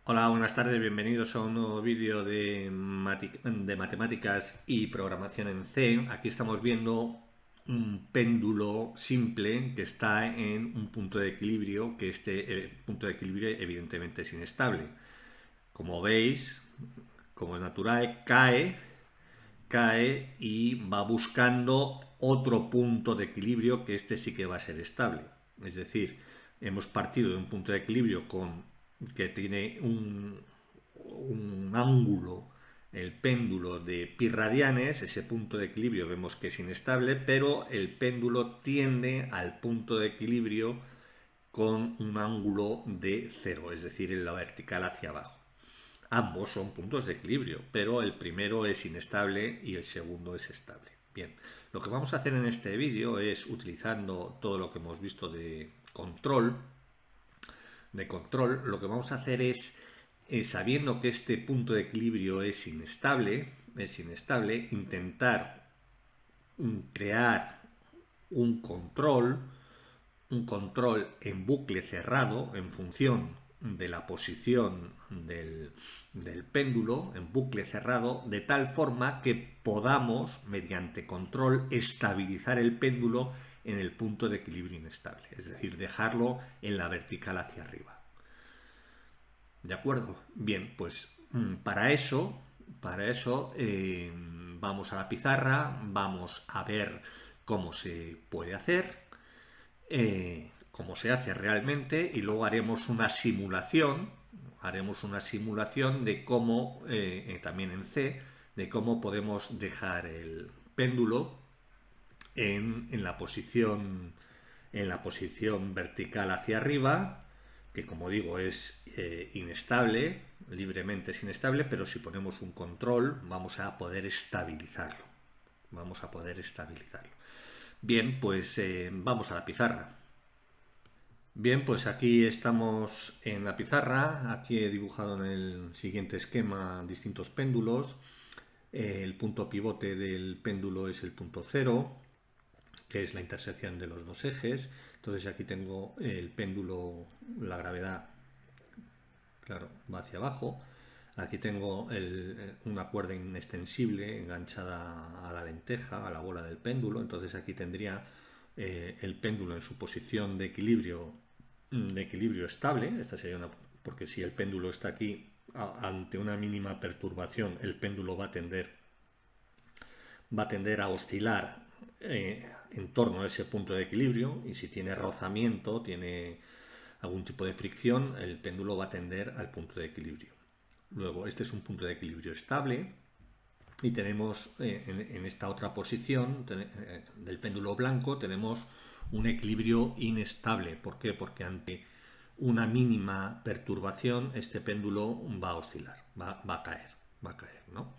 Hola, buenas tardes, bienvenidos a un nuevo vídeo de matemáticas y programación en C. Aquí estamos viendo un péndulo simple que está en un punto de equilibrio, que este punto de equilibrio evidentemente es inestable. Como veis, como es natural, cae y va buscando otro punto de equilibrio que este sí que va a ser estable. Es decir, hemos partido de un punto de equilibrio que tiene un ángulo, el péndulo de pi radianes. Ese punto de equilibrio vemos que es inestable, pero el péndulo tiende al punto de equilibrio con un ángulo de cero, es decir, en la vertical hacia abajo. Ambos son puntos de equilibrio, pero el primero es inestable y el segundo es estable. Bien, lo que vamos a hacer en este vídeo es, utilizando todo lo que hemos visto de control, lo que vamos a hacer es, sabiendo que este punto de equilibrio es inestable, intentar crear un control, un control en bucle cerrado en función de la posición del péndulo, en bucle cerrado, de tal forma que podamos, mediante control, estabilizar el péndulo en el punto de equilibrio inestable, es decir, dejarlo en la vertical hacia arriba. ¿De acuerdo? Bien, pues para eso vamos a la pizarra, vamos a ver cómo se puede hacer, cómo se hace realmente, y luego haremos una simulación de cómo, también en C, de cómo podemos dejar el péndulo en la posición vertical hacia arriba, que como digo es inestable, libremente es inestable, pero si ponemos un control vamos a poder estabilizarlo. Bien, pues vamos a la pizarra. Bien, pues aquí estamos en la pizarra. Aquí he dibujado en el siguiente esquema distintos péndulos. El punto pivote del péndulo es el punto cero, que es la intersección de los dos ejes. Entonces aquí tengo el péndulo, la gravedad, claro, va hacia abajo. Aquí tengo una cuerda inextensible enganchada a la lenteja, a la bola del péndulo. Entonces aquí tendría el péndulo en su posición de equilibrio estable. Esta sería porque si el péndulo está aquí, ante una mínima perturbación, el péndulo va a tender a oscilar en torno a ese punto de equilibrio, y si tiene rozamiento, tiene algún tipo de fricción, el péndulo va a tender al punto de equilibrio. Luego, este es un punto de equilibrio estable, y tenemos en esta otra posición del péndulo blanco tenemos un equilibrio inestable. ¿Por qué? Porque ante una mínima perturbación este péndulo va a oscilar, va a caer, ¿no?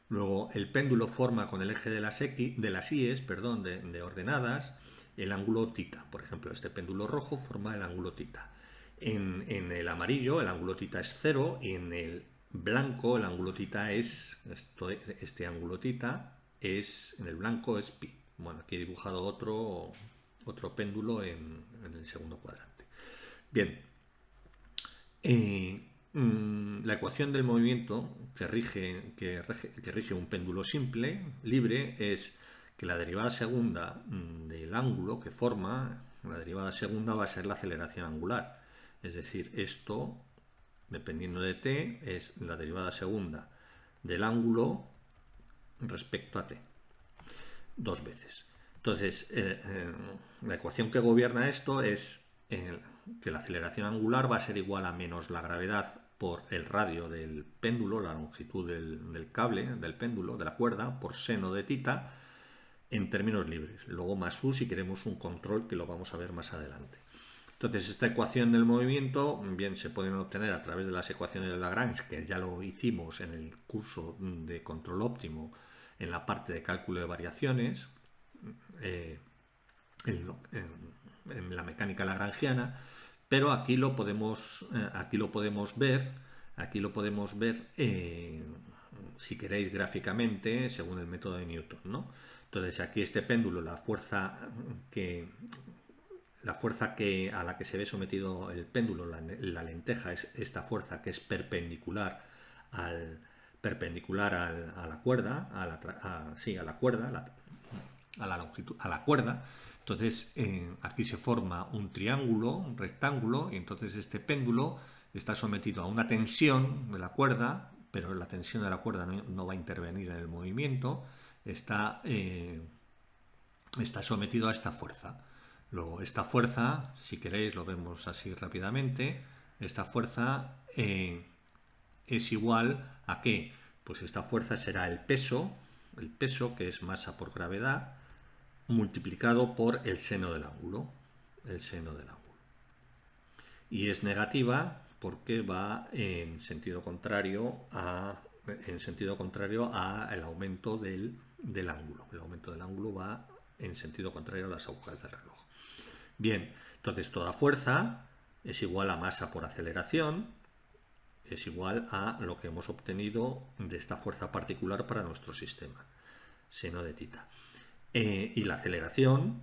Luego el péndulo forma con el eje de las íes, perdón, de ordenadas, el ángulo tita. Por ejemplo, este péndulo rojo forma el ángulo tita. En el amarillo el ángulo tita es cero, y en el blanco el ángulo tita este ángulo tita en el blanco es pi. Bueno, aquí he dibujado otro péndulo en el segundo cuadrante. Bien, la ecuación del movimiento que rige un péndulo simple, libre, es que la derivada segunda del ángulo que forma, la derivada segunda va a ser la aceleración angular. Es decir, esto, dependiendo de t, es la derivada segunda del ángulo respecto a t, dos veces. Entonces, la ecuación que gobierna esto es que la aceleración angular va a ser igual a menos la gravedad por el radio del péndulo, la longitud del cable, del péndulo, de la cuerda, por seno de tita, en términos libres. Luego más u si queremos un control, que lo vamos a ver más adelante. Entonces, esta ecuación del movimiento bien se pueden obtener a través de las ecuaciones de Lagrange, que ya lo hicimos en el curso de control óptimo en la parte de cálculo de variaciones, eh, en la mecánica lagrangiana, pero aquí lo podemos ver, si queréis, gráficamente, según el método de Newton, ¿no? Entonces aquí este péndulo, la fuerza la fuerza a la que se ve sometido el péndulo, la lenteja, es esta fuerza que es perpendicular a la cuerda, sí, a la cuerda, a la longitud, a la cuerda. Entonces aquí se forma un triángulo, un rectángulo, y entonces este péndulo está sometido a una tensión de la cuerda, pero la tensión de la cuerda no va a intervenir en el movimiento, está sometido a esta fuerza. Luego, esta fuerza, si queréis, lo vemos así rápidamente, esta fuerza es igual a ¿qué? Pues esta fuerza será el peso que es masa por gravedad, multiplicado por el seno del ángulo. Y es negativa porque va en sentido contrario a el aumento del ángulo. El aumento del ángulo va en sentido contrario a las agujas del reloj. Bien, entonces toda fuerza es igual a masa por aceleración, es igual a lo que hemos obtenido de esta fuerza particular para nuestro sistema, seno de tita. Y la aceleración,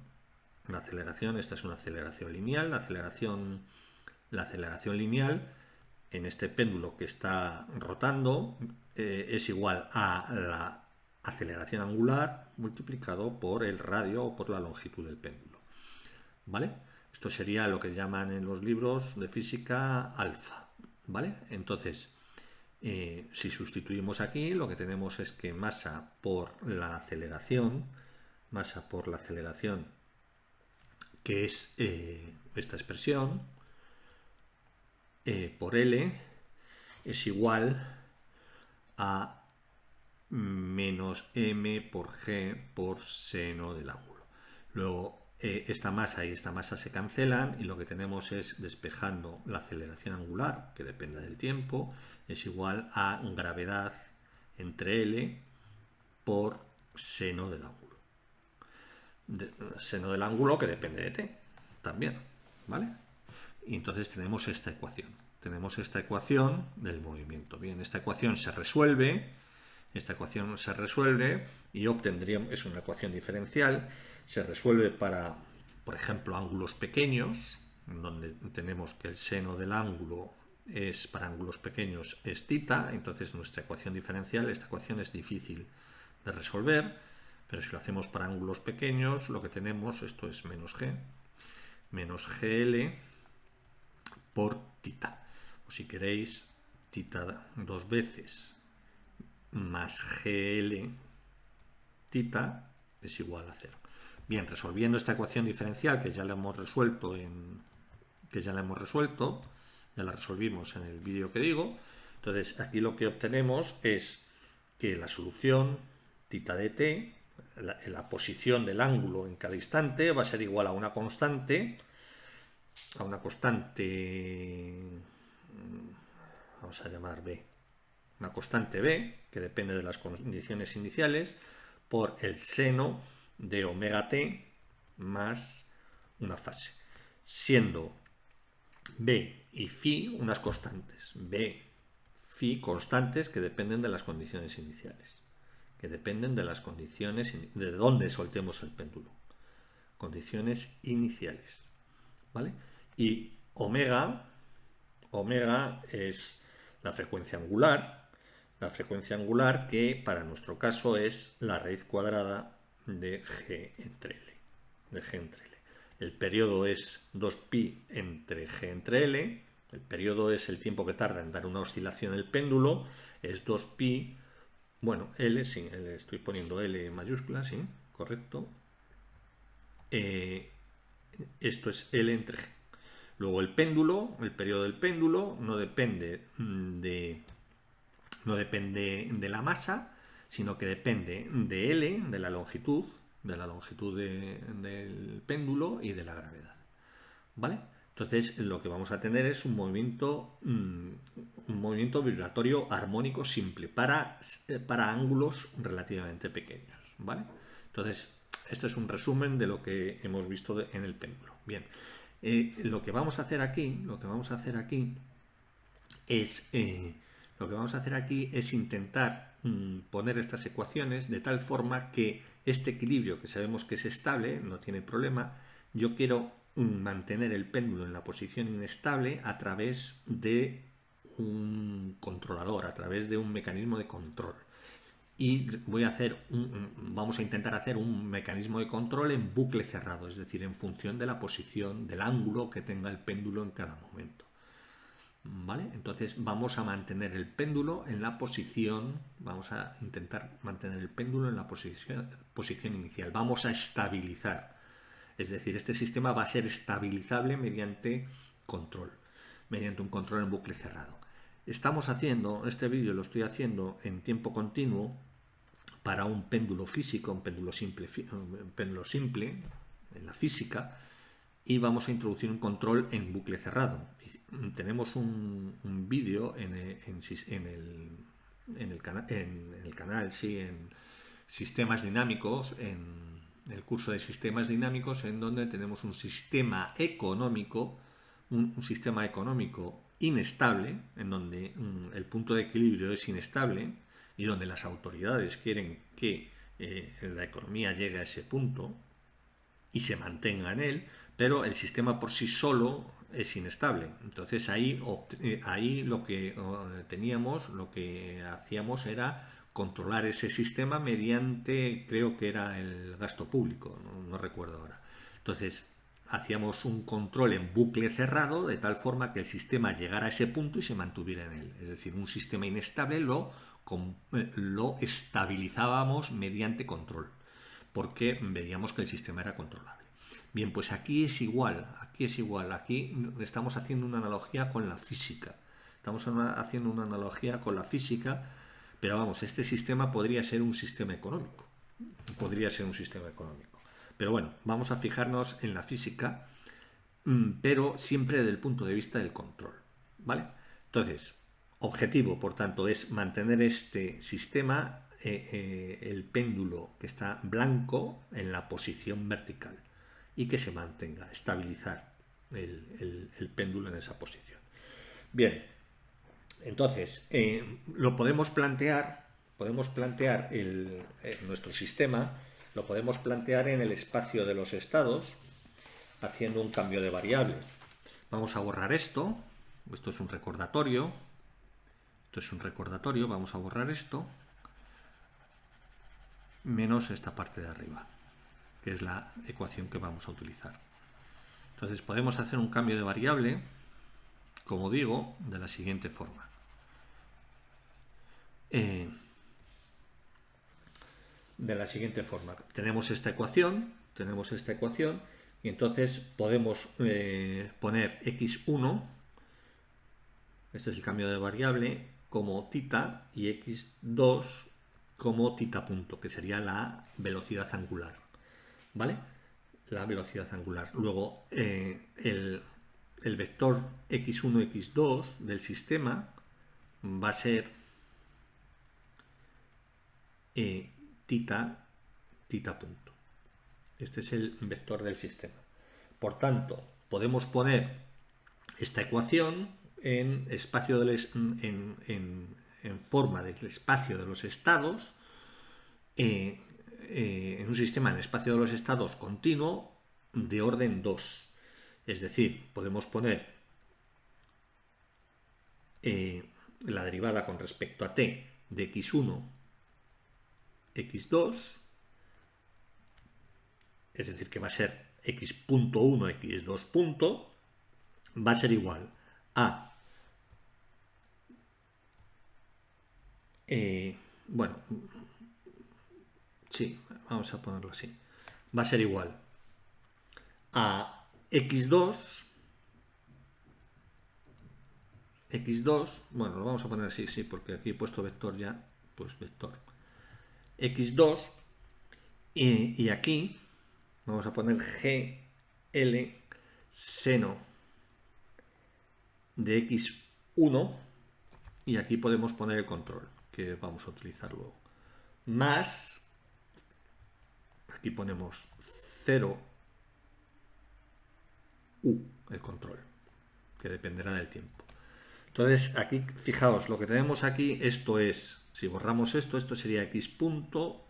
esta es una aceleración lineal, la aceleración lineal en este péndulo que está rotando es igual a la aceleración angular multiplicado por el radio o por la longitud del péndulo. ¿Vale? Esto sería lo que llaman en los libros de física alfa. ¿Vale? Entonces, si sustituimos aquí, lo que tenemos es que masa por la aceleración, que es esta expresión, por L, es igual a menos m por g por seno del ángulo. Luego, esta masa y esta masa se cancelan y lo que tenemos es, despejando la aceleración angular, que depende del tiempo, es igual a gravedad entre L por seno del ángulo. Seno del ángulo que depende de t también, ¿vale? Y entonces tenemos esta ecuación. Tenemos esta ecuación del movimiento. Bien, esta ecuación se resuelve y obtendríamos, es una ecuación diferencial, se resuelve para, por ejemplo, ángulos pequeños, donde tenemos que el seno del ángulo para ángulos pequeños es tita, entonces nuestra ecuación diferencial, esta ecuación es difícil de resolver, pero si lo hacemos para ángulos pequeños, lo que tenemos, esto es menos GL por tita. O si queréis, tita dos veces más GL tita es igual a 0. Bien, resolviendo esta ecuación diferencial que ya la hemos resuelto, ya la resolvimos en el vídeo que digo. Entonces aquí lo que obtenemos es que la solución tita de t, la posición del ángulo en cada instante, va a ser igual a una constante, vamos a llamar B, una constante B, que depende de las condiciones iniciales, por el seno de omega t más una fase, siendo B y phi unas constantes, B, phi constantes que dependen de las condiciones iniciales, de dónde soltemos el péndulo, condiciones iniciales, ¿vale? Y omega es la frecuencia angular que para nuestro caso es la raíz cuadrada de G entre L. El periodo es 2pi entre G entre L. El periodo es el tiempo que tarda en dar una oscilación del péndulo. Es 2pi, bueno, L, sí, le estoy poniendo L mayúscula, sí, correcto. Esto es L entre G. Luego el periodo del péndulo no depende de la masa, sino que depende de L, de la longitud del péndulo y de la gravedad. ¿Vale? Entonces lo que vamos a tener es un movimiento vibratorio armónico simple para ángulos relativamente pequeños. ¿Vale? Entonces, este es un resumen de lo que hemos visto en el péndulo. Bien, lo que vamos a hacer aquí es intentar poner estas ecuaciones de tal forma que este equilibrio, que sabemos que es estable, no tiene problema, yo quiero mantener el péndulo en la posición inestable a través de un controlador, a través de un mecanismo de control. Y vamos a intentar hacer un mecanismo de control en bucle cerrado, es decir, en función de la posición, del ángulo que tenga el péndulo en cada momento. ¿Vale? Entonces vamos a mantener el péndulo en la posición, vamos a intentar mantener el péndulo en la posición inicial, vamos a estabilizar. Es decir, este sistema va a ser estabilizable mediante control, mediante un control en bucle cerrado. Estamos haciendo, este vídeo lo estoy haciendo en tiempo continuo para un péndulo físico, un péndulo simple en la física, y vamos a introducir un control en bucle cerrado. Tenemos un vídeo en el canal, sí, en sistemas dinámicos, en el curso de sistemas dinámicos, en donde tenemos un sistema económico, un sistema económico inestable, en donde el punto de equilibrio es inestable y donde las autoridades quieren que la economía llegue a ese punto y se mantenga en él, pero el sistema por sí solo es inestable. Entonces ahí lo que teníamos, lo que hacíamos era controlar ese sistema mediante, creo que era el gasto público, no recuerdo ahora. Entonces hacíamos un control en bucle cerrado de tal forma que el sistema llegara a ese punto y se mantuviera en él. Es decir, un sistema inestable lo estabilizábamos mediante control, porque veíamos que el sistema era controlable. Bien, pues aquí es igual, aquí estamos haciendo una analogía con la física. Pero vamos, este sistema podría ser un sistema económico. Pero bueno, vamos a fijarnos en la física, pero siempre desde el punto de vista del control, ¿vale? Entonces, objetivo, por tanto, es mantener este sistema, el péndulo que está blanco, en la posición vertical y que se mantenga, estabilizar el péndulo en esa posición. Bien, entonces, lo podemos plantear nuestro sistema, lo podemos plantear en el espacio de los estados, haciendo un cambio de variable. Vamos a borrar esto es un recordatorio, vamos a borrar esto, menos esta parte de arriba, que es la ecuación que vamos a utilizar. Entonces podemos hacer un cambio de variable, como digo, de la siguiente forma. Tenemos esta ecuación, y entonces podemos poner x1, este es el cambio de variable, como tita, y x2 como tita punto, que sería la velocidad angular, ¿vale? La velocidad angular. Luego, el vector x1, x2 del sistema va a ser tita punto. Este es el vector del sistema. Por tanto, podemos poner esta ecuación en forma del espacio de los estados, en un sistema en espacio de los estados continuo de orden 2. Es decir, podemos poner la derivada con respecto a t de x1, x2, es decir, que va a ser x.1, x2. Va a ser igual a, bueno, sí, vamos a ponerlo así, va a ser igual a x2, bueno, lo vamos a poner así, sí, porque aquí he puesto vector ya, pues vector x2, y aquí vamos a poner gl seno de x1, y aquí podemos poner el control que vamos a utilizar luego, más, aquí ponemos 0 u, el control, que dependerá del tiempo. Entonces aquí, fijaos, lo que tenemos aquí, esto es, si borramos esto sería x punto.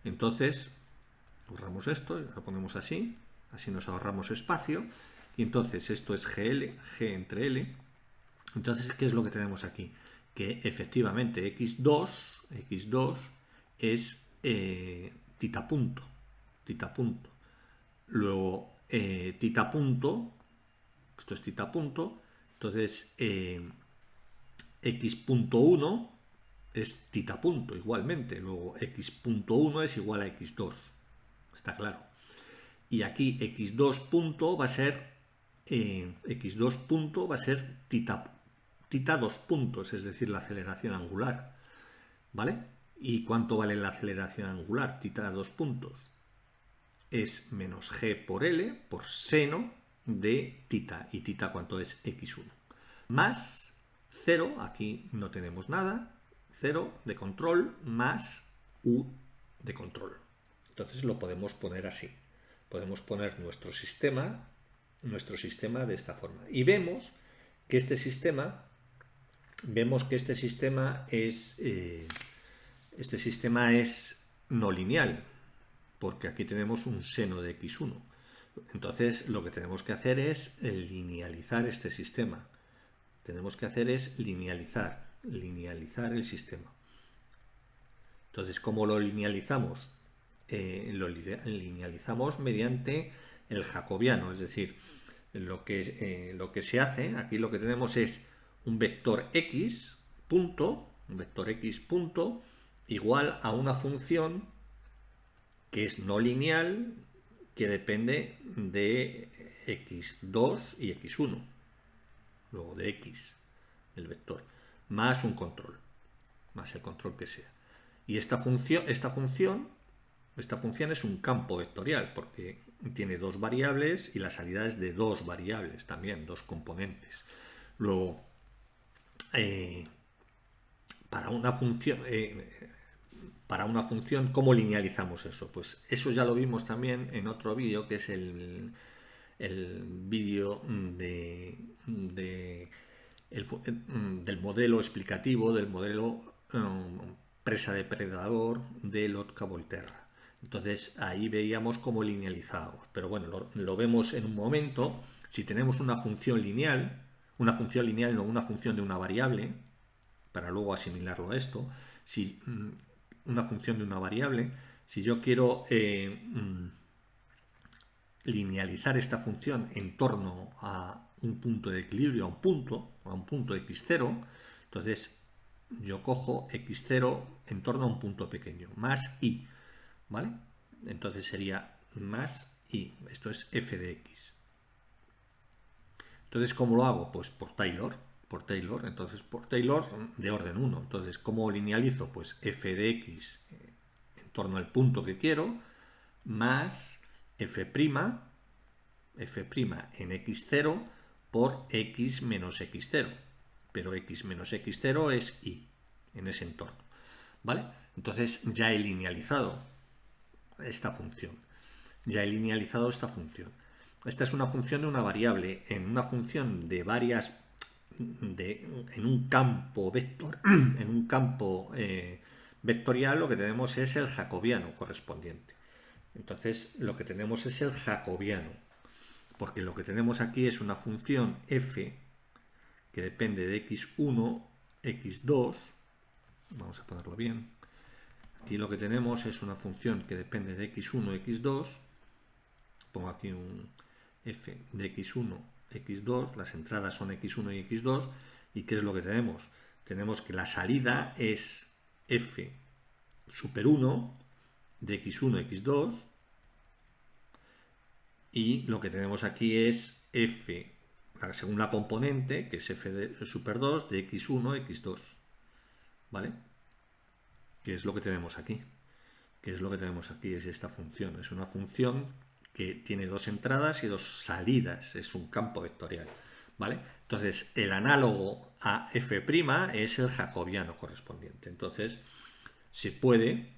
Entonces, borramos esto y lo ponemos así. así nos ahorramos espacio. Y entonces esto es GL, G entre L. Entonces, ¿qué es lo que tenemos aquí? Que efectivamente x2 es tita punto. Luego, tita punto, esto es tita punto, entonces x.1 es tita punto igualmente. Luego, x.1 es igual a x2. Está claro. Y aquí x2 punto va a ser tita 2 puntos, es decir, la aceleración angular. ¿Vale? ¿Y cuánto vale la aceleración angular? Tita 2 puntos. Es menos g por L por seno de tita. ¿Y tita cuánto es? X1. Más 0, aquí no tenemos nada, 0 de control más u de control. Entonces lo podemos poner así. Podemos poner nuestro sistema de esta forma. Y vemos que este sistema es no lineal, porque aquí tenemos un seno de x1. Entonces lo que tenemos que hacer es linealizar este sistema. Tenemos que hacer es linealizar el sistema. Entonces, ¿cómo lo linealizamos? Lo linealizamos mediante el jacobiano, es decir, lo que se hace, aquí lo que tenemos es un vector x punto, igual a una función que es no lineal, que depende de x2 y x1, luego de x, el vector, más un control, más el control que sea. Y esta función es un campo vectorial, porque tiene dos variables y la salida es de dos variables también, dos componentes. Luego, para una función, ¿cómo linealizamos eso? Pues eso ya lo vimos también en otro vídeo, que es el vídeo del modelo explicativo, del modelo presa-depredador de Lotka-Volterra. Entonces ahí veíamos cómo linealizábamos, pero bueno, lo vemos en un momento. Si tenemos una función lineal, no una función de una variable, para luego asimilarlo a esto, si una función de una variable, si yo quiero linealizar esta función en torno a un punto de equilibrio, a un punto x0, entonces yo cojo x0 en torno a un punto pequeño, más i, ¿vale? Entonces sería más i, esto es f de x. Entonces, ¿cómo lo hago? Pues por Taylor, entonces por Taylor de orden 1. Entonces, ¿cómo linealizo? Pues f de x en torno al punto que quiero, más f' en x0 por x menos x0. Pero x menos x0 es y en ese entorno. ¿Vale? Entonces ya he linealizado esta función. Esta es una función de una variable. En una función de varias, en un campo vector, en un campo vectorial, lo que tenemos es el jacobiano correspondiente. Entonces lo que tenemos es el jacobiano, porque lo que tenemos aquí es una función f que depende de x1, x2. Vamos a ponerlo bien. Aquí lo que tenemos es una función que depende de x1, x2. Pongo aquí un f de x1, x2. Las entradas son x1 y x2. ¿Y qué es lo que tenemos? Tenemos que la salida es f super 1 de x1, x2. Y lo que tenemos aquí es f, la segunda componente, que es f de super 2 de x1, x2. ¿Vale? ¿Qué es lo que tenemos aquí? Es esta función. Es una función que tiene dos entradas y dos salidas. Es un campo vectorial. ¿Vale? Entonces, el análogo a f' es el jacobiano correspondiente. Entonces, se puede.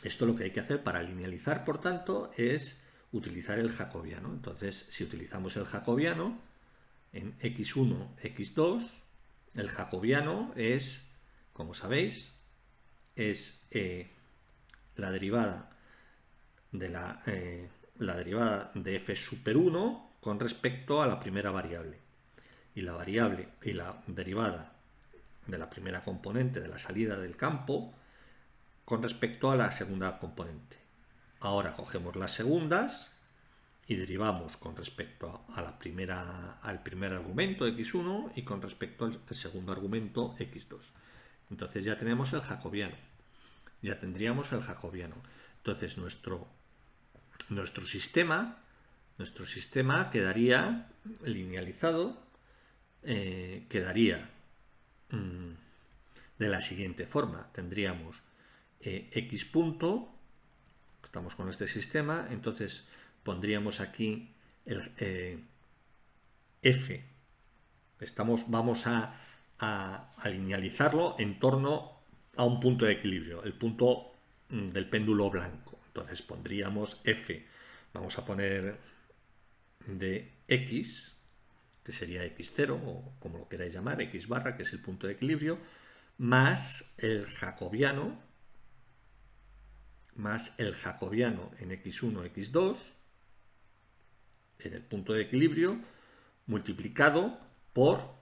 Esto lo que hay que hacer para linealizar, por tanto, es utilizar el jacobiano. Entonces, si utilizamos el jacobiano en x1, x2, el jacobiano es, como sabéis, es la derivada de la derivada de f super 1 con respecto a la primera variable. Y la variable y la derivada de la primera componente de la salida del campo con respecto a la segunda componente. Ahora cogemos las segundas y derivamos con respecto a la al primer argumento x1 y con respecto al segundo argumento x2. Entonces ya tenemos el jacobiano. Ya tendríamos el jacobiano. Entonces nuestro sistema quedaría linealizado, quedaría de la siguiente forma. Tendríamos x punto, estamos con este sistema, entonces pondríamos aquí el f. Vamos a linealizarlo en torno a un punto de equilibrio, el punto del péndulo blanco. Entonces pondríamos f, vamos a poner de x, que sería x0, o como lo queráis llamar, x barra, que es el punto de equilibrio, más el jacobiano en x1, x2, en el punto de equilibrio, multiplicado por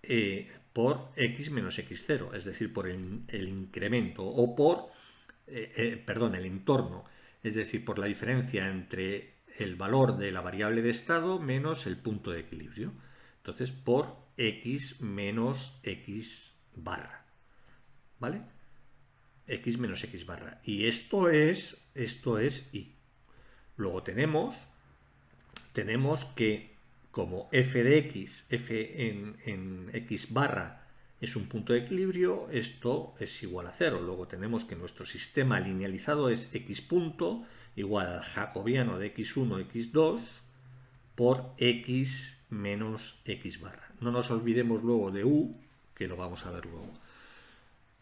x menos x0, es decir, por el incremento, o por, perdón, el entorno, es decir, por la diferencia entre el valor de la variable de estado menos el punto de equilibrio. Entonces, por x menos x barra, ¿vale? X menos x barra. Y esto es y. Luego tenemos que como f de x, f en x barra es un punto de equilibrio, esto es igual a 0. Luego tenemos que nuestro sistema linealizado es x punto igual al jacobiano de x1, x2 por x menos x barra. No nos olvidemos luego de u, que lo vamos a ver luego.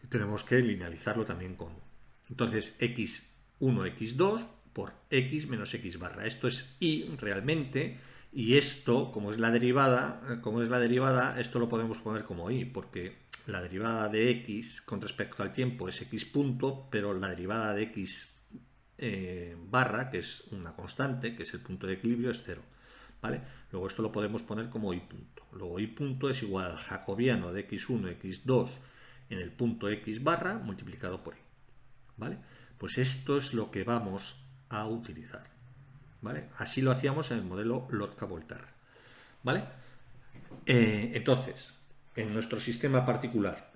Tenemos que linealizarlo también con u. Entonces, x1, x2 por x menos x barra. Esto es y realmente, y esto, como es la derivada, esto lo podemos poner como y, porque la derivada de x con respecto al tiempo es x punto, pero la derivada de x barra, que es una constante, que es el punto de equilibrio, es 0. ¿Vale? Luego esto lo podemos poner como y punto. Luego y punto es igual al jacobiano de x1, x2 en el punto x barra multiplicado por y. ¿Vale? Pues esto es lo que vamos a utilizar. ¿Vale? Así lo hacíamos en el modelo Lotka-Volterra. ¿Vale? Entonces, en nuestro sistema particular,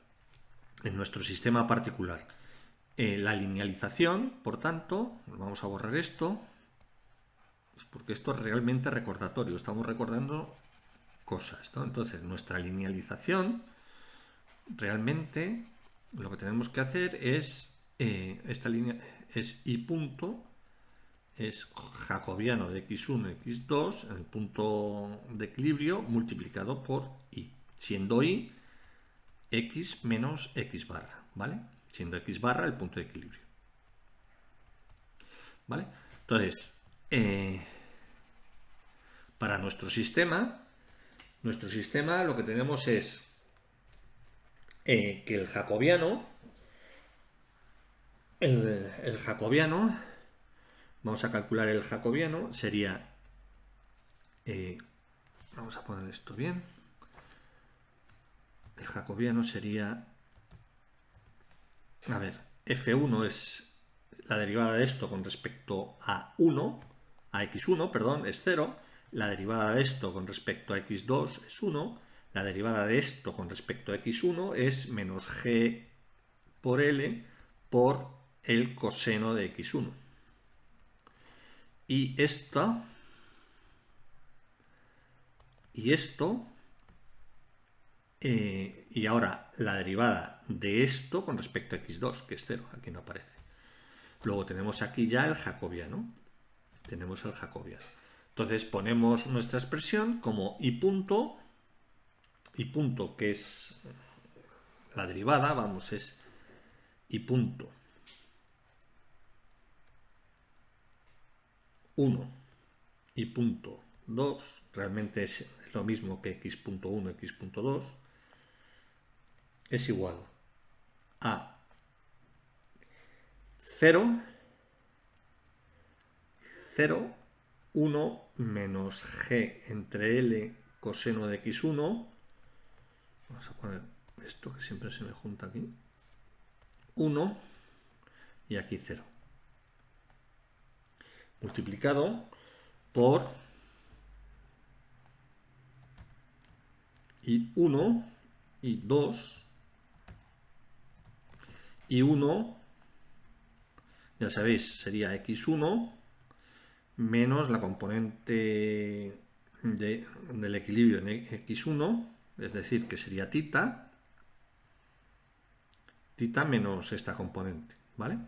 la linealización, por tanto, vamos a borrar esto, porque esto es realmente recordatorio, estamos recordando cosas, ¿no? Entonces, nuestra linealización, realmente, lo que tenemos que hacer es, esta línea es y punto, es jacobiano de x1, x2, en el punto de equilibrio, multiplicado por y, siendo y x menos x barra, ¿vale? Siendo x barra el punto de equilibrio. ¿Vale? Entonces, para nuestro sistema lo que tenemos es que el jacobiano, vamos a calcular el jacobiano, sería, vamos a poner esto bien, el jacobiano sería, a ver, f1 es la derivada de esto con respecto a x1, perdón, es 0, la derivada de esto con respecto a x2 es 1, la derivada de esto con respecto a x1 es menos g por L por el coseno de x1. Y esto, y ahora la derivada de esto con respecto a x2, que es 0, aquí no aparece. Luego tenemos aquí ya el jacobiano. Entonces ponemos nuestra expresión como y punto, que es la derivada, vamos, es y punto 1 y punto 2, realmente es lo mismo que x punto 1, x punto 2, es igual a 0, 0 1 menos g entre L coseno de x1. Vamos a poner esto que siempre se me junta aquí. 1 y aquí 0. Multiplicado por y 1 y 2 y 1, ya sabéis, sería x1 menos la componente del equilibrio en x1, es decir, que sería tita menos esta componente, ¿vale?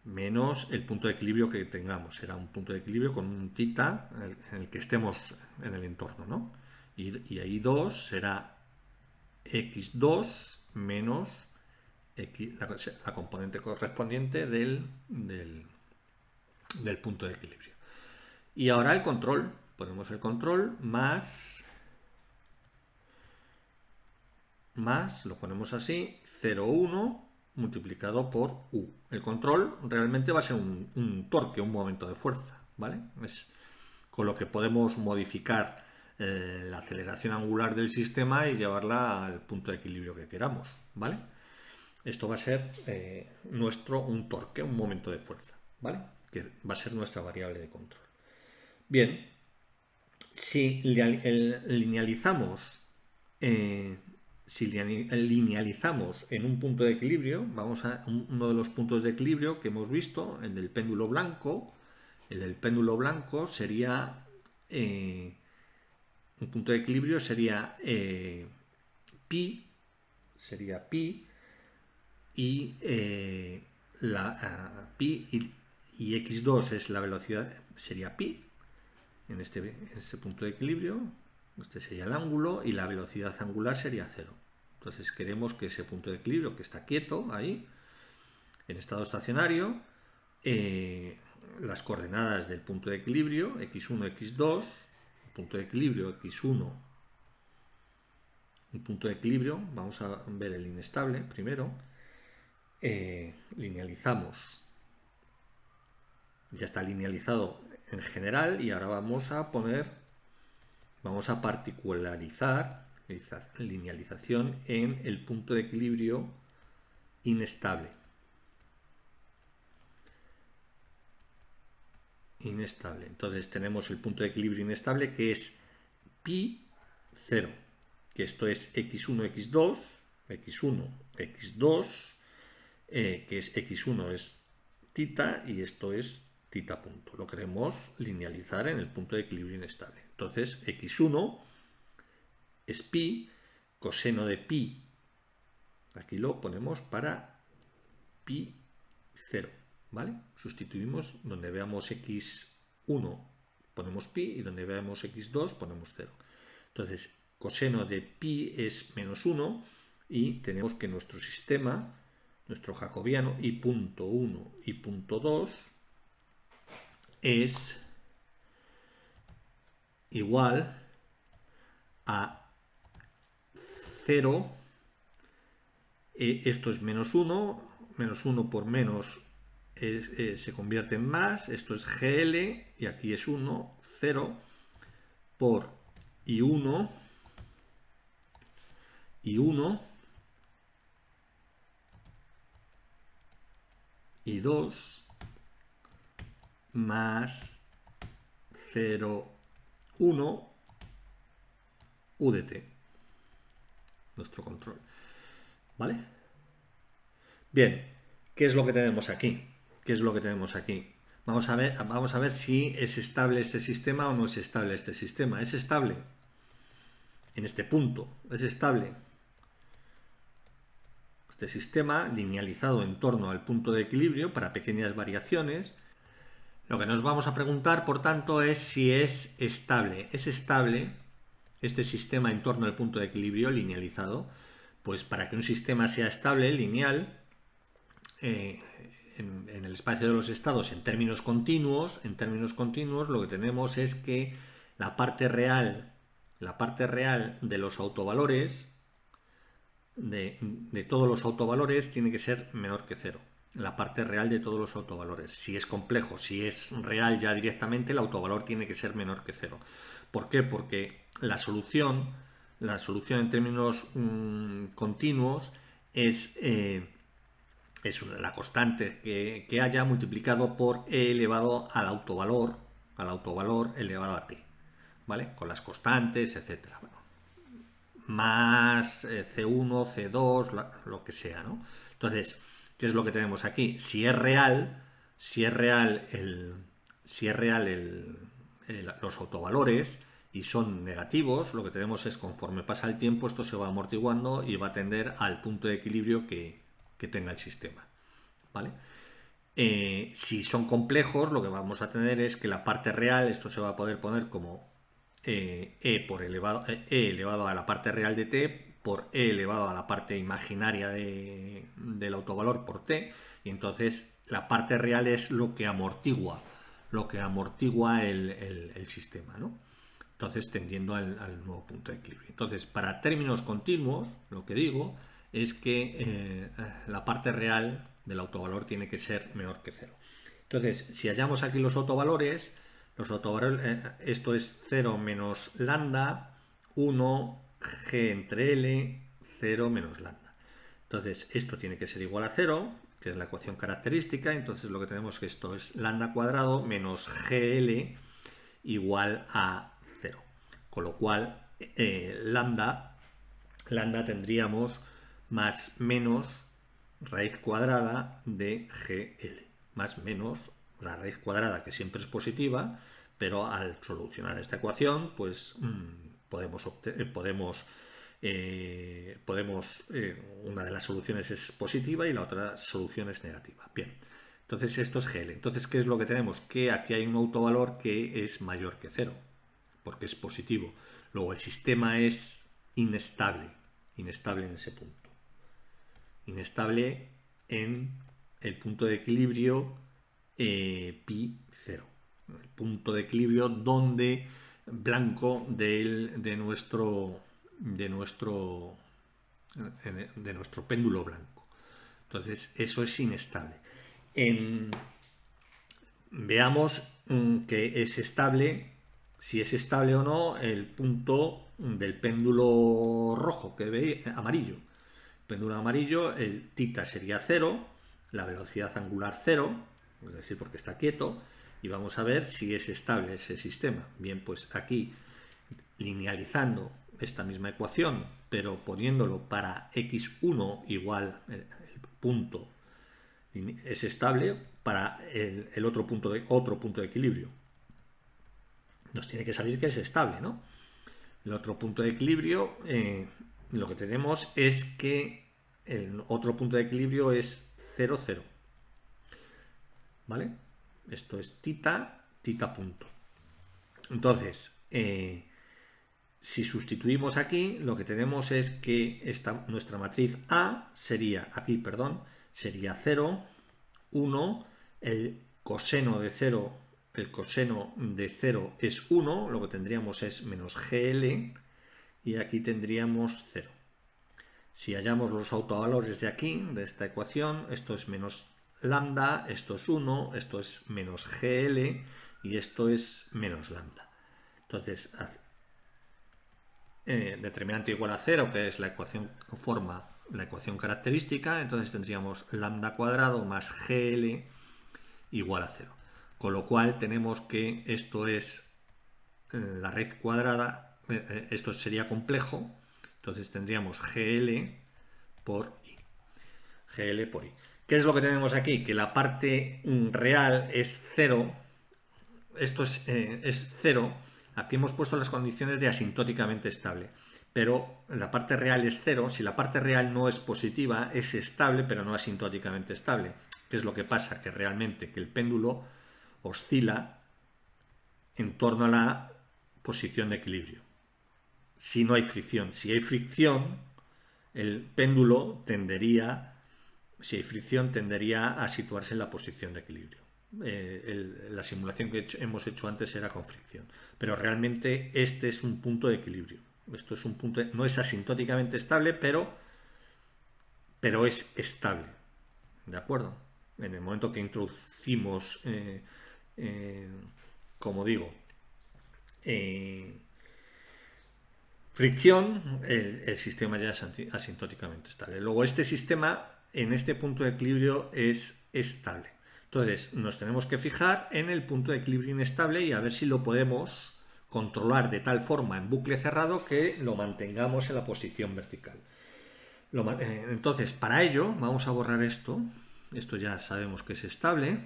Menos el punto de equilibrio que tengamos. Será un punto de equilibrio con un tita en el que estemos en el entorno, ¿no? Y ahí 2 será x2 menos la componente correspondiente del punto de equilibrio. Y ahora el control. Ponemos el control más, lo ponemos así, 0,1 multiplicado por U. El control realmente va a ser un torque, un momento de fuerza, ¿vale? Es con lo que podemos modificar la aceleración angular del sistema y llevarla al punto de equilibrio que queramos, ¿vale? Esto va a ser un torque, un momento de fuerza, ¿vale? Que va a ser nuestra variable de control. Bien, si linealizamos en un punto de equilibrio, vamos a uno de los puntos de equilibrio que hemos visto, el del péndulo blanco. El del péndulo blanco sería un punto de equilibrio sería pi y pi y x2 es la velocidad, sería pi en este punto de equilibrio. Este sería el ángulo y la velocidad angular sería 0. Entonces queremos que ese punto de equilibrio que está quieto ahí, en estado estacionario, las coordenadas del punto de equilibrio, x1, x2, punto de equilibrio x1, un punto de equilibrio, vamos a ver el inestable primero, linealizamos, ya está linealizado en general y ahora vamos a particularizar linealización en el punto de equilibrio inestable. Entonces tenemos el punto de equilibrio inestable que es pi 0, que esto es x1, x2, que es x1 es tita y esto es tita punto. Lo queremos linealizar en el punto de equilibrio inestable. Entonces x1 es pi, coseno de pi, aquí lo ponemos para pi 0, ¿vale? Sustituimos donde veamos x1 ponemos pi y donde veamos x2 ponemos 0. Entonces coseno de pi es menos 1 y tenemos que nuestro sistema, nuestro jacobiano y punto 1 y punto 2 es igual a 0, esto es menos 1 por menos se convierte en más, esto es GL y aquí es 1, 0 por I1 y 2 más 0, 1 U de t, nuestro control, ¿vale? Bien, ¿qué es lo que tenemos aquí? Vamos a ver si es estable este sistema o no es estable este sistema. ¿Es estable? En este punto, ¿es estable? Este sistema linealizado en torno al punto de equilibrio para pequeñas variaciones. Lo que nos vamos a preguntar, por tanto, es si es estable. ¿Es estable este sistema en torno al punto de equilibrio linealizado? Pues para que un sistema sea estable, lineal, en el espacio de los estados en términos continuos, lo que tenemos es que la parte real de los autovalores, de todos los autovalores, tiene que ser menor que 0. la parte real de todos los autovalores. Si es complejo, si es real ya directamente, el autovalor tiene que ser menor que 0. ¿Por qué? Porque la solución en términos continuos es la constante que haya multiplicado por e elevado al autovalor elevado a t, ¿vale? Con las constantes, etcétera. Bueno, más C1, C2, lo que sea, ¿no? Entonces, ¿qué es lo que tenemos aquí? Si es real los autovalores y son negativos, lo que tenemos es, conforme pasa el tiempo, esto se va amortiguando y va a tender al punto de equilibrio que tenga el sistema, ¿vale? Si son complejos, lo que vamos a tener es que la parte real, esto se va a poder poner como e elevado a la parte real de t por e elevado a la parte imaginaria del autovalor por t, y entonces la parte real es lo que amortigua el sistema, ¿no? Entonces tendiendo al nuevo punto de equilibrio. Entonces, para términos continuos, lo que digo es que la parte real del autovalor tiene que ser menor que 0. Entonces, si hallamos aquí los autovalores, esto es 0 menos lambda, 1, g entre L, 0 menos lambda. Entonces, esto tiene que ser igual a 0, que es la ecuación característica. Entonces, lo que tenemos es que esto es lambda cuadrado menos gl igual a 0. Con lo cual, lambda tendríamos más menos raíz cuadrada de gl, más menos la raíz cuadrada, que siempre es positiva, pero al solucionar esta ecuación, pues una de las soluciones es positiva y la otra solución es negativa. Bien, entonces esto es gl. Entonces, ¿qué es lo que tenemos? Que aquí hay un autovalor que es mayor que 0, porque es positivo. Luego el sistema es inestable en ese punto. Inestable en el punto de equilibrio pi 0. El punto de equilibrio donde blanco de nuestro péndulo blanco. Entonces, eso es inestable. Veamos que es estable, si es estable o no el punto del péndulo rojo, que veis, amarillo. Péndulo amarillo, el θ sería 0, la velocidad angular 0, es decir, porque está quieto, y vamos a ver si es estable ese sistema. Bien, pues aquí, linealizando esta misma ecuación, pero poniéndolo para x1 igual el punto es estable, para el otro punto de equilibrio nos tiene que salir que es estable, ¿no? El otro punto de equilibrio, lo que tenemos es que el otro punto de equilibrio es 0, 0. ¿Vale? Esto es θ punto. Entonces, si sustituimos aquí, lo que tenemos es que nuestra matriz A sería, sería 0, 1, el coseno de 0 es 1, lo que tendríamos es menos gl, y aquí tendríamos 0. Si hallamos los autovalores de aquí, de esta ecuación, esto es menos lambda, esto es 1, esto es menos gl y esto es menos lambda. Entonces, determinante igual a 0, que es la ecuación que forma la ecuación característica, entonces tendríamos lambda cuadrado más gl igual a 0. Con lo cual tenemos que esto es la raíz cuadrada, esto sería complejo, entonces tendríamos gl por i. gl por i. ¿Qué es lo que tenemos aquí? Que la parte real es 0, esto es 0, aquí hemos puesto las condiciones de asintóticamente estable, pero la parte real es 0, si la parte real no es positiva, es estable, pero no asintóticamente estable. ¿Qué es lo que pasa? Que realmente que el péndulo oscila en torno a la posición de equilibrio. Si no hay fricción. Si hay fricción, el péndulo tendería a situarse en la posición de equilibrio. La simulación que hemos hecho antes era con fricción. Pero realmente este es un punto de equilibrio. Esto es un punto, no es asintóticamente estable, pero es estable. ¿De acuerdo? En el momento que introducimos, como digo, fricción, el sistema ya es asintóticamente estable. Luego este sistema en este punto de equilibrio es estable. Entonces nos tenemos que fijar en el punto de equilibrio inestable y a ver si lo podemos controlar de tal forma en bucle cerrado que lo mantengamos en la posición vertical. Entonces para ello vamos a borrar esto. Esto ya sabemos que es estable.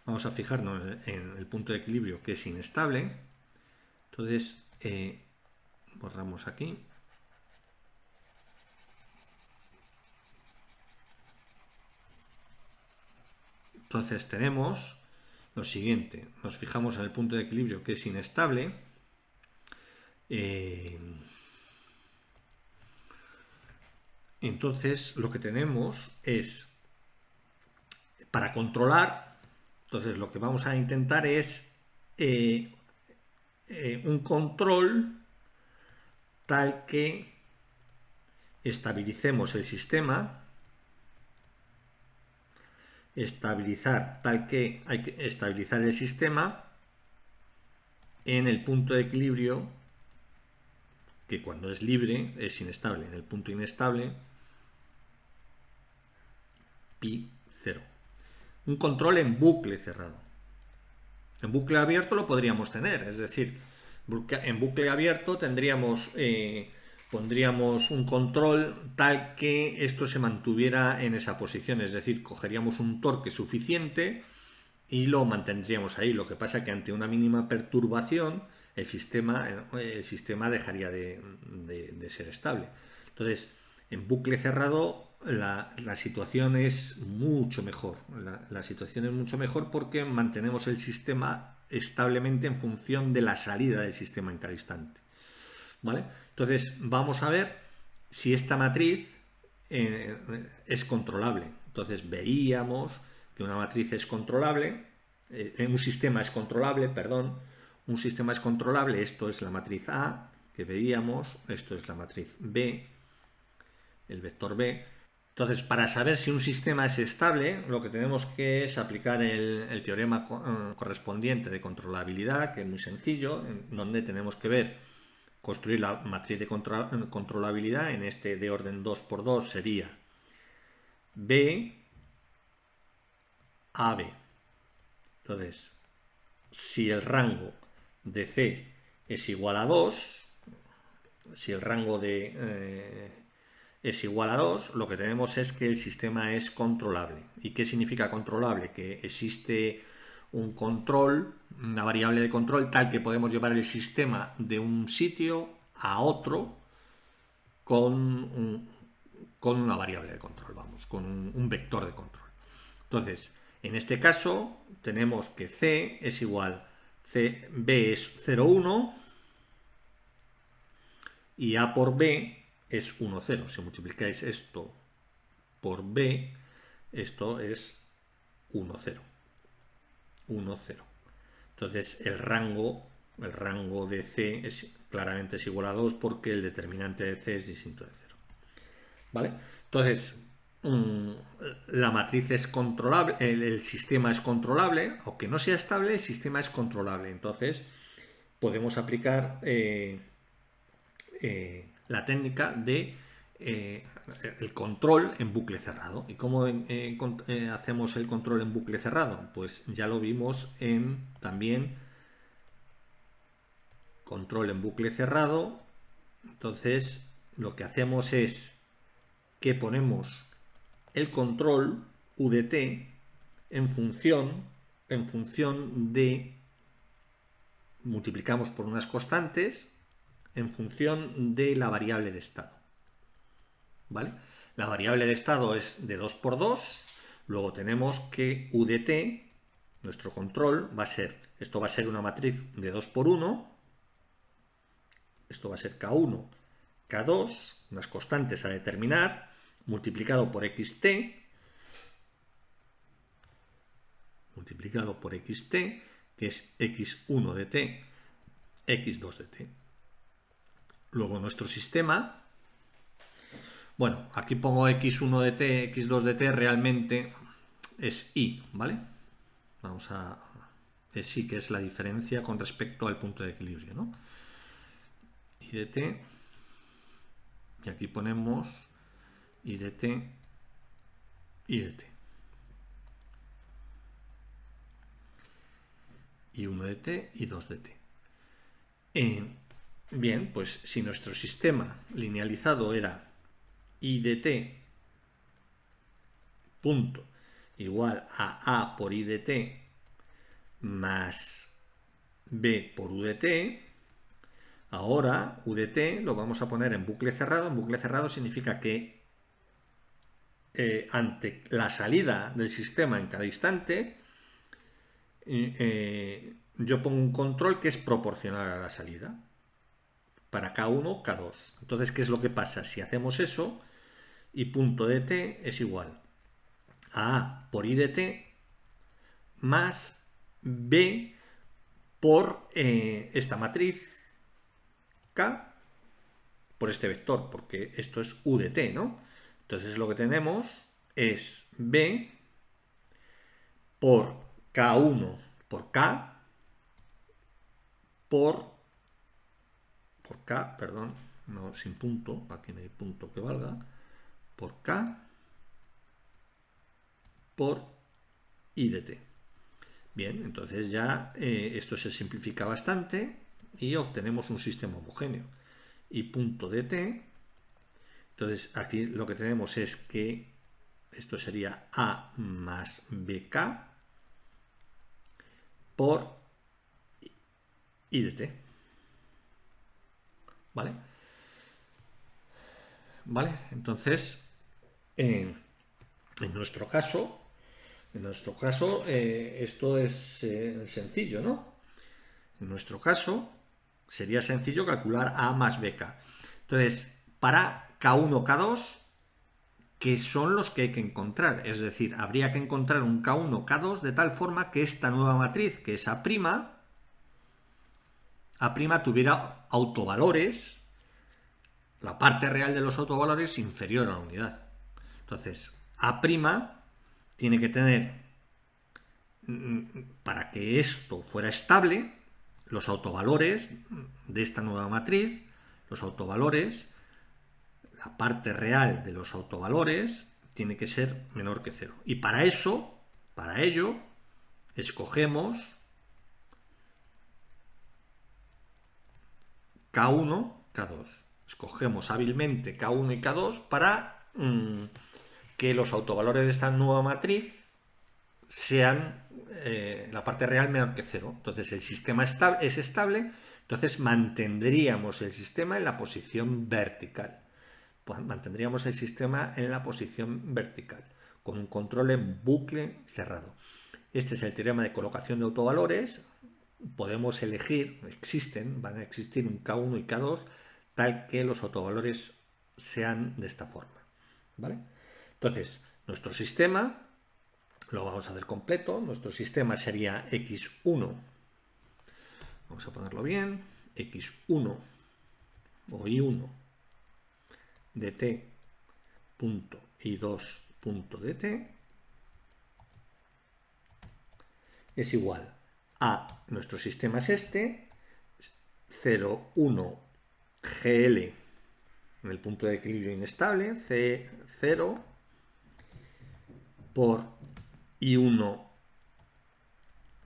Vamos a fijarnos en el punto de equilibrio que es inestable. Entonces borramos aquí. Entonces tenemos lo siguiente. Nos fijamos en el punto de equilibrio que es inestable. Entonces lo que tenemos es, para controlar, entonces lo que vamos a intentar es un control tal que estabilicemos el sistema, tal que hay que estabilizar el sistema en el punto de equilibrio que cuando es libre es inestable, en el punto inestable pi 0. Un control en bucle cerrado. En bucle abierto lo podríamos tener, es decir, en bucle abierto pondríamos un control tal que esto se mantuviera en esa posición, es decir, cogeríamos un torque suficiente y lo mantendríamos ahí. Lo que pasa es que ante una mínima perturbación el sistema dejaría de ser estable. Entonces, en bucle cerrado la situación es mucho mejor. La situación es mucho mejor porque mantenemos el sistema establemente en función de la salida del sistema en cada instante. ¿Vale? Entonces, vamos a ver si esta matriz es controlable. Entonces, veíamos que una matriz es controlable, un sistema es controlable, perdón, un sistema es controlable, esto es la matriz A, que veíamos, esto es la matriz B, el vector B. Entonces, para saber si un sistema es estable, lo que tenemos que es aplicar el teorema correspondiente de controlabilidad, que es muy sencillo, en donde tenemos que ver, construir la matriz de controlabilidad, en este de orden 2×2 sería B, AB. Entonces, si el rango de C es igual a 2, si el rango de es igual a 2, lo que tenemos es que el sistema es controlable. ¿Y qué significa controlable? Que existe un control, una variable de control tal que podemos llevar el sistema de un sitio a otro con una variable de control, vamos, con un vector de control. Entonces, en este caso tenemos que C es igual, B es 0,1 y A por B es 1,0. Si multiplicáis esto por B, esto es 1,0. 1,0. Entonces el rango de C claramente es igual a 2 porque el determinante de C es distinto de 0. ¿Vale? Entonces, la matriz es controlable, el sistema es controlable, aunque no sea estable, el sistema es controlable. Entonces, podemos aplicar la técnica de el control en bucle cerrado. ¿Y cómo hacemos el control en bucle cerrado? Pues ya lo vimos también control en bucle cerrado. Entonces, lo que hacemos es que ponemos el control UDT en función de, multiplicamos por unas constantes en función de la variable de estado. ¿Vale? La variable de estado es de 2×2, luego tenemos que UDT, nuestro control, esto va a ser una matriz de 2×1, esto va a ser K1, K2, unas constantes a determinar, multiplicado por xt, que es x1 de t, x2 de t. Luego nuestro sistema, bueno, aquí pongo x1 de t, x2 de t, realmente es I, ¿vale? Es I, que es la diferencia con respecto al punto de equilibrio, ¿no? I de t, y aquí ponemos I de t, I de t. Y 1 de t y 2 de t. Bien, pues si nuestro sistema linealizado era I de t punto igual a A por I de t más B por U de t, ahora U de t lo vamos a poner en bucle cerrado. En bucle cerrado significa que ante la salida del sistema en cada instante, yo pongo un control que es proporcional a la salida para K1, K2. Entonces, ¿qué es lo que pasa? Si hacemos eso, y punto de t es igual a A por I de t más B por esta matriz K por este vector, porque esto es U de t, ¿no? Entonces lo que tenemos es B por K1 por K por K, perdón, no sin punto, aquí no hay punto que valga, por K por I de t. Bien, entonces ya esto se simplifica bastante y obtenemos un sistema homogéneo. Y punto de t, entonces aquí lo que tenemos es que esto sería A más BK por I de t. ¿Vale? ¿Vale? Entonces, en nuestro caso, esto es sencillo, ¿no? En nuestro caso, sería sencillo calcular A más BK. Entonces, para K1, K2, ¿qué son los que hay que encontrar? Es decir, habría que encontrar un K1, K2 de tal forma que esta nueva matriz, que es A', tuviera autovalores, la parte real de los autovalores inferior a la unidad. Entonces, A' tiene que tener, para que esto fuera estable, los autovalores de esta nueva matriz, los autovalores, la parte real de los autovalores tiene que ser menor que 0. Y para ello, escogemos K1, K2. Escogemos hábilmente K1 y K2 para que los autovalores de esta nueva matriz sean la parte real menor que 0. Entonces el sistema es estable, entonces mantendríamos el sistema en la posición vertical. Pues mantendríamos el sistema en la posición vertical, con un control en bucle cerrado. Este es el teorema de colocación de autovalores. Podemos elegir, van a existir un K1 y K2, tal que los autovalores sean de esta forma. ¿Vale? Entonces, nuestro sistema lo vamos a hacer completo. Nuestro sistema sería X1. Vamos a ponerlo bien. X1 o I1 de t punto I2 punto de t es igual a, nuestro sistema es este, 0, 1 GL en el punto de equilibrio inestable, C0 por I1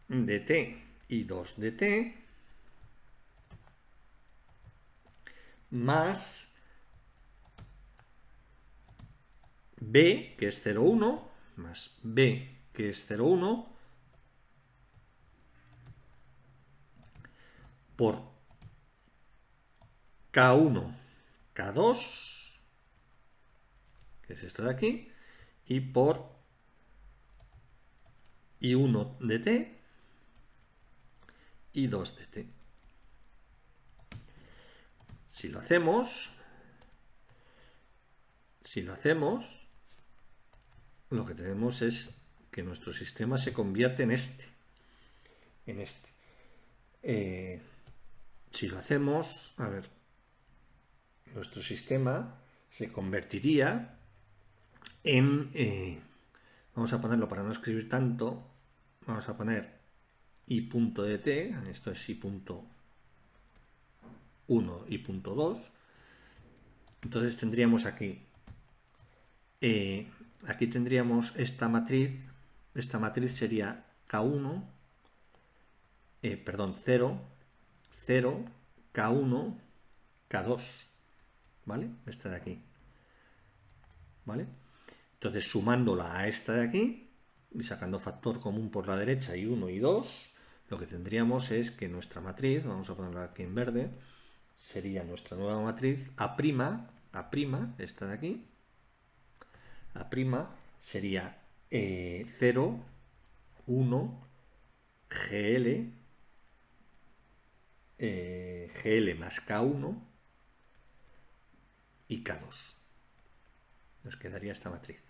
de t y 2 de t más B, que es 0,1, más B, que es 0,1, por K1, K2, que es esto de aquí, y por I1 de t y 2 de t. Si lo hacemos, lo que tenemos es que nuestro sistema se convierte en este. Si lo hacemos, a ver, nuestro sistema se convertiría en, vamos a ponerlo para no escribir tanto, vamos a poner i punto de t, esto es i punto 1 y punto 2. Entonces tendríamos aquí, aquí tendríamos esta matriz sería K1, perdón, 0, 0, K1, K2, ¿vale? Esta de aquí, ¿vale? Entonces sumándola a esta de aquí y sacando factor común por la derecha y 1 y 2, lo que tendríamos es que nuestra matriz, vamos a ponerla aquí en verde, sería nuestra nueva matriz A', esta de aquí, A' sería 0, 1, GL, GL más K1 y K2. Nos quedaría esta matriz,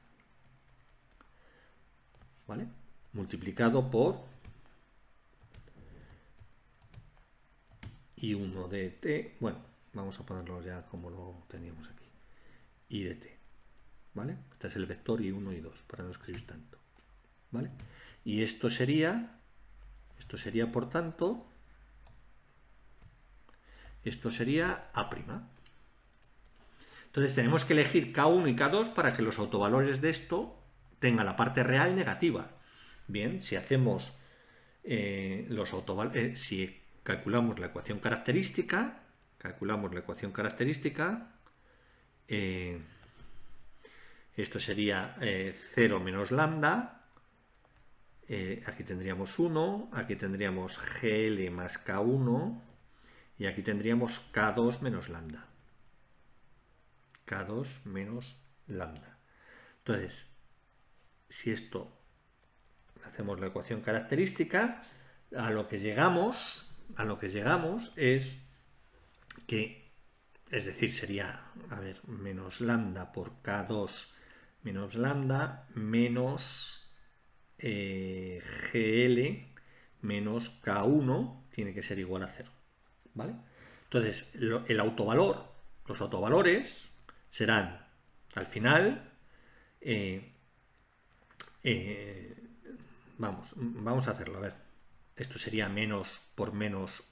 ¿vale? Multiplicado por I1 de t, bueno, vamos a ponerlo ya como lo teníamos aquí, I de t, ¿vale? Este es el vector I1 y 2, para no escribir tanto, ¿vale? Y esto sería, por tanto, esto sería A'. Entonces tenemos que elegir K1 y K2 para que los autovalores de esto tengan la parte real negativa. Bien, si hacemos los autovalores, si calculamos la ecuación característica, esto sería 0 menos lambda, aquí tendríamos 1, aquí tendríamos GL más K1 y aquí tendríamos K2 menos lambda. K2 menos lambda. Entonces, si esto hacemos la ecuación característica, a lo que llegamos es que, es decir, sería, a ver, menos lambda por K2 menos lambda menos GL menos K1 tiene que ser igual a 0, ¿vale? Entonces, el autovalor, los autovalores serán, al final, vamos a hacerlo, a ver. Esto sería menos por menos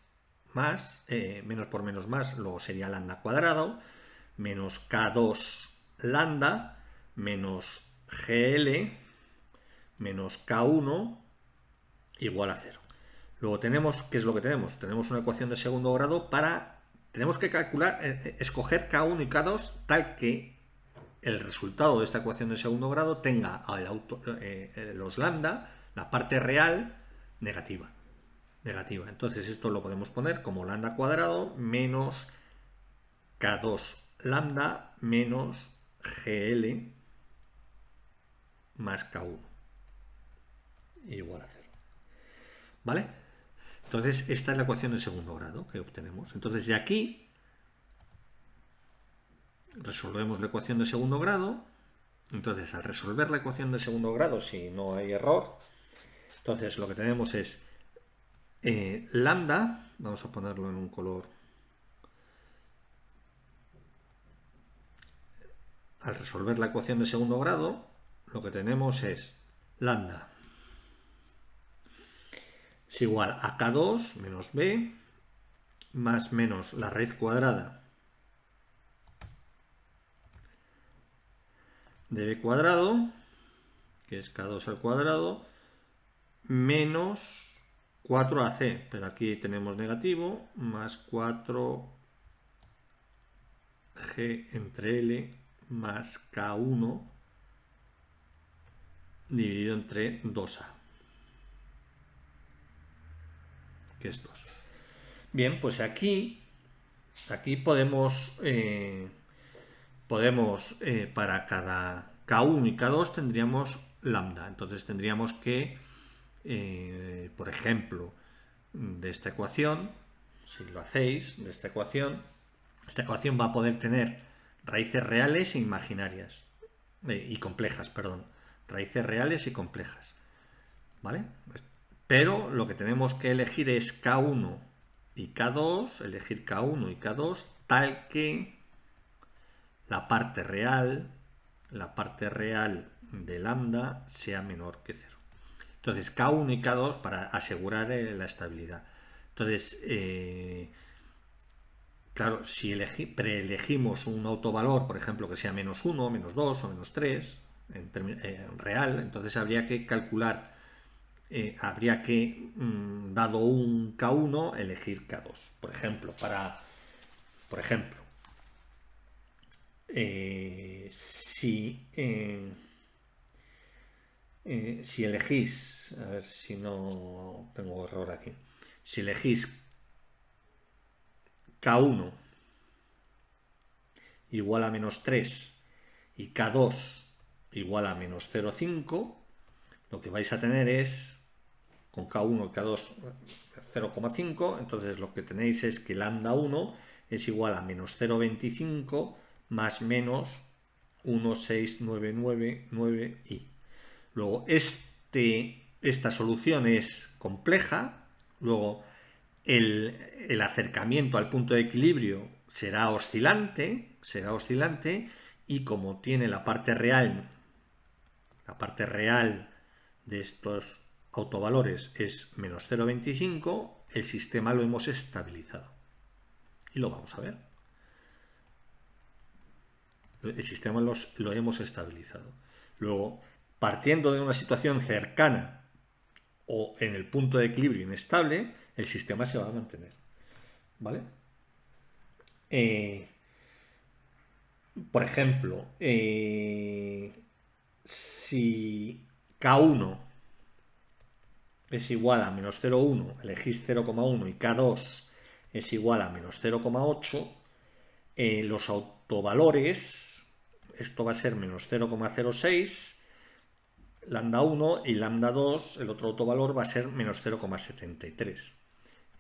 más, menos por menos más, luego sería lambda cuadrado, menos K2 lambda, menos GL, menos K1, igual a 0. Luego tenemos, ¿qué es lo que tenemos? Tenemos una ecuación de segundo grado tenemos que calcular, escoger K1 y K2 tal que el resultado de esta ecuación de segundo grado tenga los lambda, la parte real, negativa. Entonces esto lo podemos poner como lambda cuadrado menos K2 lambda menos GL más K1 igual a 0. ¿Vale? Entonces esta es la ecuación de segundo grado que obtenemos. Entonces de aquí resolvemos la ecuación de segundo grado. Entonces al resolver la ecuación de segundo grado, si no hay error, entonces lo que tenemos es lambda, vamos a ponerlo en un color. Al resolver la ecuación de segundo grado, lo que tenemos es lambda es igual a K2 menos B más menos la raíz cuadrada de B cuadrado, que es K2 al cuadrado, menos 4AC, pero aquí tenemos negativo, más 4G entre L más K1 dividido entre 2A, que es 2. Bien, pues aquí podemos para cada K1 y K2 tendríamos lambda. Entonces tendríamos que, por ejemplo, de esta ecuación, si lo hacéis, de esta ecuación va a poder tener raíces reales e imaginarias, y complejas, perdón, raíces reales y complejas, ¿vale? Pero lo que tenemos que elegir es K1 y K2, elegir K1 y K2 tal que la parte real de lambda sea menor que 0. Entonces, K1 y K2 para asegurar la estabilidad. Entonces, claro, si preelegimos un autovalor, por ejemplo, que sea -1, -2 o -3 en real, entonces habría que calcular, dado un K1, elegir K2. Por ejemplo, si elegís, a ver si no tengo error aquí, si elegís K1 igual a -3 y K2 igual a -0,5, lo que vais a tener es, con K1 y K2 0,5, entonces lo que tenéis es que lambda 1 es igual a -0,25 más menos 1,6999i. Luego, esta solución es compleja. Luego, el acercamiento al punto de equilibrio será oscilante, y como tiene la parte real de estos autovalores es -0,25, el sistema lo hemos estabilizado. Y lo vamos a ver. El sistema lo hemos estabilizado. Luego, partiendo de una situación cercana o en el punto de equilibrio inestable, el sistema se va a mantener. ¿Vale? Por ejemplo, si K1 es igual a -0,1, elegís 0,1 y K2 es igual a -0,8, los autovalores, esto va a ser -0,06, lambda 1 y lambda 2, el otro autovalor va a ser -0,73.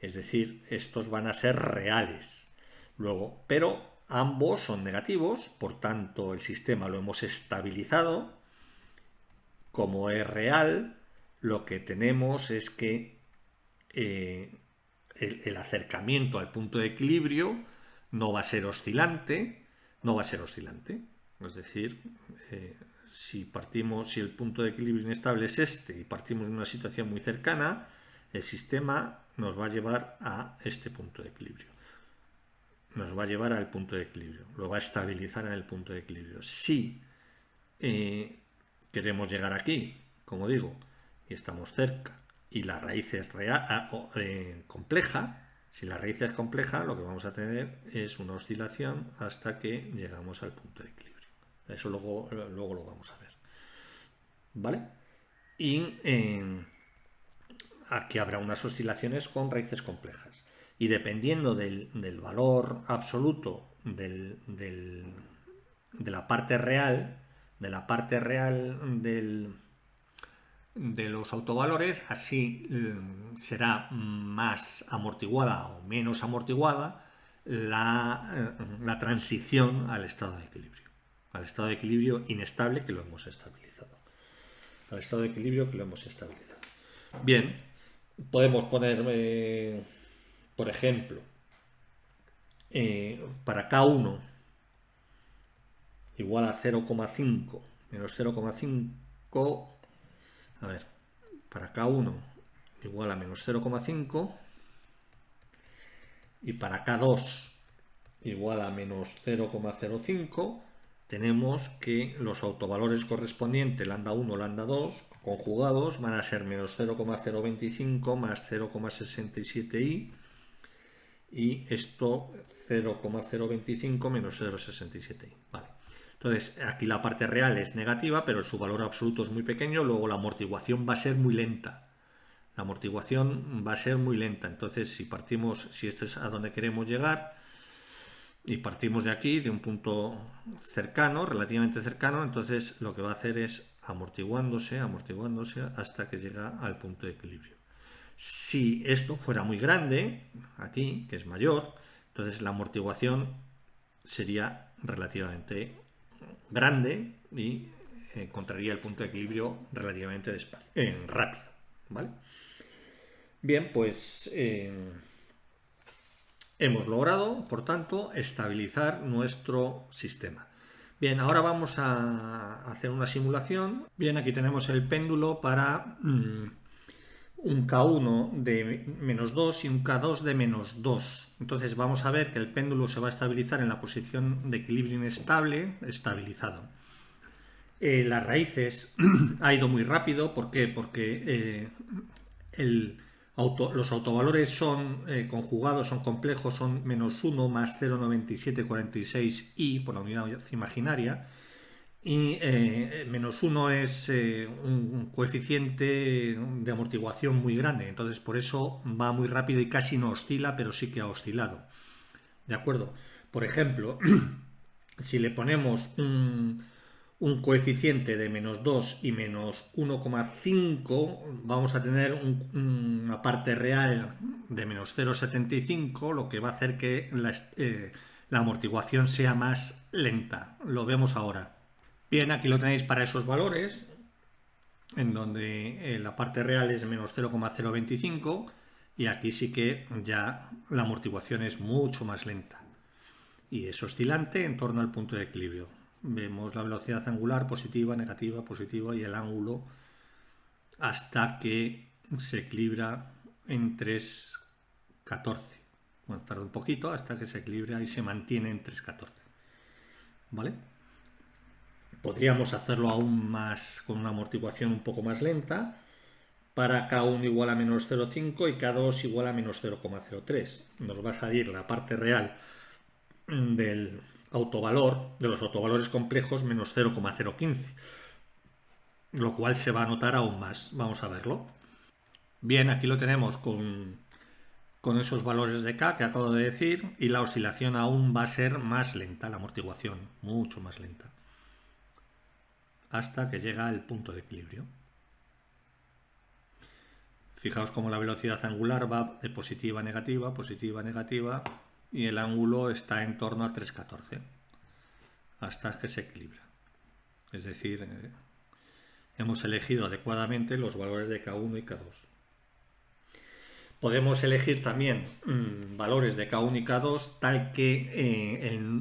Es decir, estos van a ser reales. Luego, pero ambos son negativos, por tanto el sistema lo hemos estabilizado. Como es real, lo que tenemos es que el acercamiento al punto de equilibrio no va a ser oscilante, Es decir, si el punto de equilibrio inestable es este y partimos de una situación muy cercana, el sistema nos va a llevar a este punto de equilibrio. Nos va a llevar al punto de equilibrio. Lo va a estabilizar en el punto de equilibrio. Si queremos llegar aquí, como digo, y estamos cerca, y la raíz es compleja, si la raíz es compleja, lo que vamos a tener es una oscilación hasta que llegamos al punto de equilibrio. Eso luego lo vamos a ver. ¿Vale? Y aquí habrá unas oscilaciones con raíces complejas. Y dependiendo del valor absoluto de la parte real, de los autovalores, así será más amortiguada o menos amortiguada la transición al estado de equilibrio. Al estado de equilibrio inestable que lo hemos estabilizado. Bien, podemos poner, por ejemplo, para K1 igual a 0,5 menos 0,5, a ver, para K1 igual a menos 0,5 y para K2 igual a menos 0,05, tenemos que los autovalores correspondientes lambda 1, lambda 2 conjugados van a ser menos 0,025 más 0,67i y esto 0,025 menos 0,67i. Vale. Entonces, aquí la parte real es negativa, pero su valor absoluto es muy pequeño, luego la amortiguación va a ser muy lenta. Entonces, si esto es a donde queremos llegar, y partimos de aquí, de un punto cercano, relativamente cercano, entonces lo que va a hacer es amortiguándose hasta que llega al punto de equilibrio. Si esto fuera muy grande, aquí, que es mayor, entonces la amortiguación sería relativamente grande y encontraría el punto de equilibrio relativamente rápido. ¿Vale? Bien, pues hemos logrado, por tanto, estabilizar nuestro sistema. Bien, ahora vamos a hacer una simulación. Bien, aquí tenemos el péndulo para un K1 de -2 y un K2 de -2. Entonces vamos a ver que el péndulo se va a estabilizar en la posición de equilibrio inestable, estabilizado. Las raíces ha ido muy rápido. ¿Por qué? Porque los autovalores son conjugados, son complejos, son -1 más 0,9746 por la unidad imaginaria. Y -1 es un coeficiente de amortiguación muy grande, entonces por eso va muy rápido y casi no oscila, pero sí que ha oscilado. ¿De acuerdo? Por ejemplo, si le ponemos un coeficiente de -2 y -1,5, vamos a tener una parte real de -0,75, lo que va a hacer que la amortiguación sea más lenta. Lo vemos ahora. Bien, aquí lo tenéis para esos valores, en donde la parte real es -0,025 y aquí sí que ya la amortiguación es mucho más lenta y es oscilante en torno al punto de equilibrio. Vemos la velocidad angular positiva, positiva y el ángulo hasta que se equilibra en 3,14. Bueno, tarda un poquito hasta que se equilibra y se mantiene en 3,14. ¿Vale? Podríamos hacerlo aún más con una amortiguación un poco más lenta para K1 igual a -0,5 y K2 igual a -0,03. Nos va a salir la parte real del autovalor, de los autovalores complejos, -0,015, lo cual se va a notar aún más. Vamos a verlo. Bien, aquí lo tenemos con esos valores de K que acabo de decir y la oscilación aún va a ser más lenta, la amortiguación, mucho más lenta, hasta que llega al punto de equilibrio. Fijaos cómo la velocidad angular va de positiva a negativa, y el ángulo está en torno a 3,14 hasta que se equilibra. Es decir, hemos elegido adecuadamente los valores de K1 y K2. Podemos elegir también valores de K1 y K2 tal que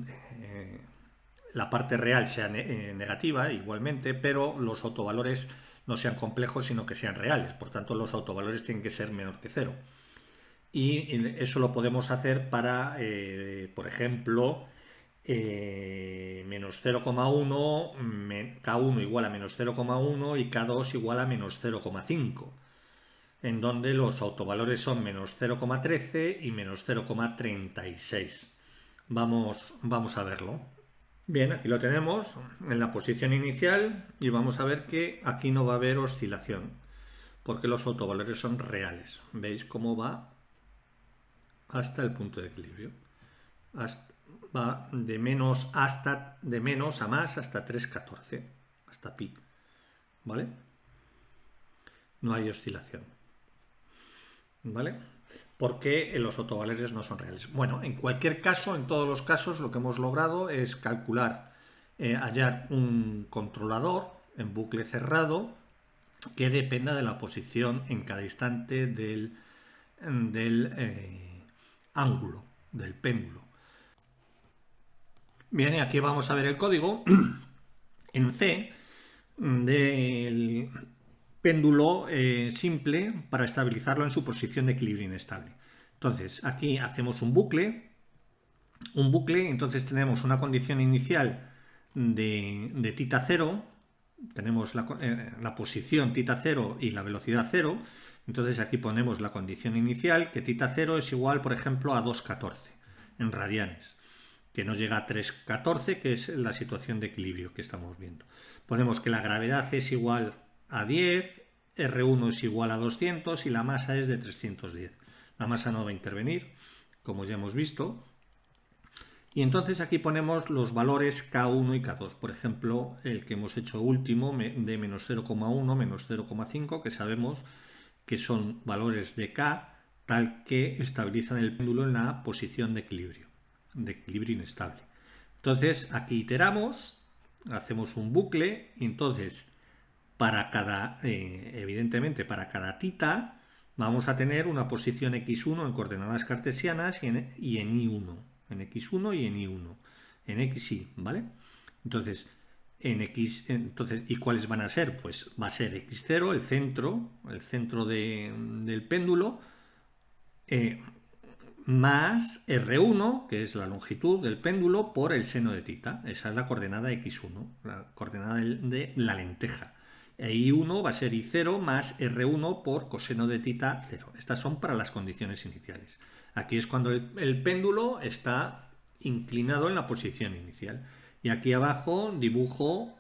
la parte real sea negativa igualmente, pero los autovalores no sean complejos, sino que sean reales. Por tanto, los autovalores tienen que ser menor que 0. Y eso lo podemos hacer para, por ejemplo, -0,1, K1 igual a -0,1 y K2 igual a -0,5, en donde los autovalores son -0,13 y -0,36. Vamos a verlo. Bien, aquí lo tenemos en la posición inicial y vamos a ver que aquí no va a haber oscilación porque los autovalores son reales. ¿Veis cómo va hasta el punto de equilibrio? Va de menos a más hasta 3,14, hasta pi. ¿Vale? No hay oscilación. ¿Vale? Porque los autovalores no son reales. Bueno, en cualquier caso, en todos los casos, lo que hemos logrado es calcular, hallar un controlador en bucle cerrado que dependa de la posición en cada instante del ángulo, del péndulo. Bien, aquí vamos a ver el código en C del péndulo simple para estabilizarlo en su posición de equilibrio inestable. Entonces, aquí hacemos un bucle, entonces tenemos una condición inicial de tita 0, tenemos la posición tita 0 y la velocidad 0, entonces aquí ponemos la condición inicial, que tita 0 es igual, por ejemplo, a 2,14 en radianes, que no llega a 3,14, que es la situación de equilibrio que estamos viendo. Ponemos que la gravedad es igual a 10, R1 es igual a 200 y la masa es de 310. La masa no va a intervenir, como ya hemos visto. Y entonces aquí ponemos los valores K1 y K2. Por ejemplo, el que hemos hecho último de -0,1, -0,5, que sabemos que son valores de K tal que estabilizan el péndulo en la posición de equilibrio inestable. Entonces aquí iteramos, hacemos un bucle y entonces evidentemente para cada tita vamos a tener una posición x1 en coordenadas cartesianas y en i1, en x1 y en i1, en xy, ¿vale? Entonces, ¿y cuáles van a ser? Pues va a ser x0, el centro del péndulo, más R1, que es la longitud del péndulo, por el seno de tita. Esa es la coordenada x1, la coordenada de la lenteja. E I1 va a ser I0 más R1 por coseno de tita 0. Estas son para las condiciones iniciales. Aquí es cuando el péndulo está inclinado en la posición inicial. Y aquí abajo dibujo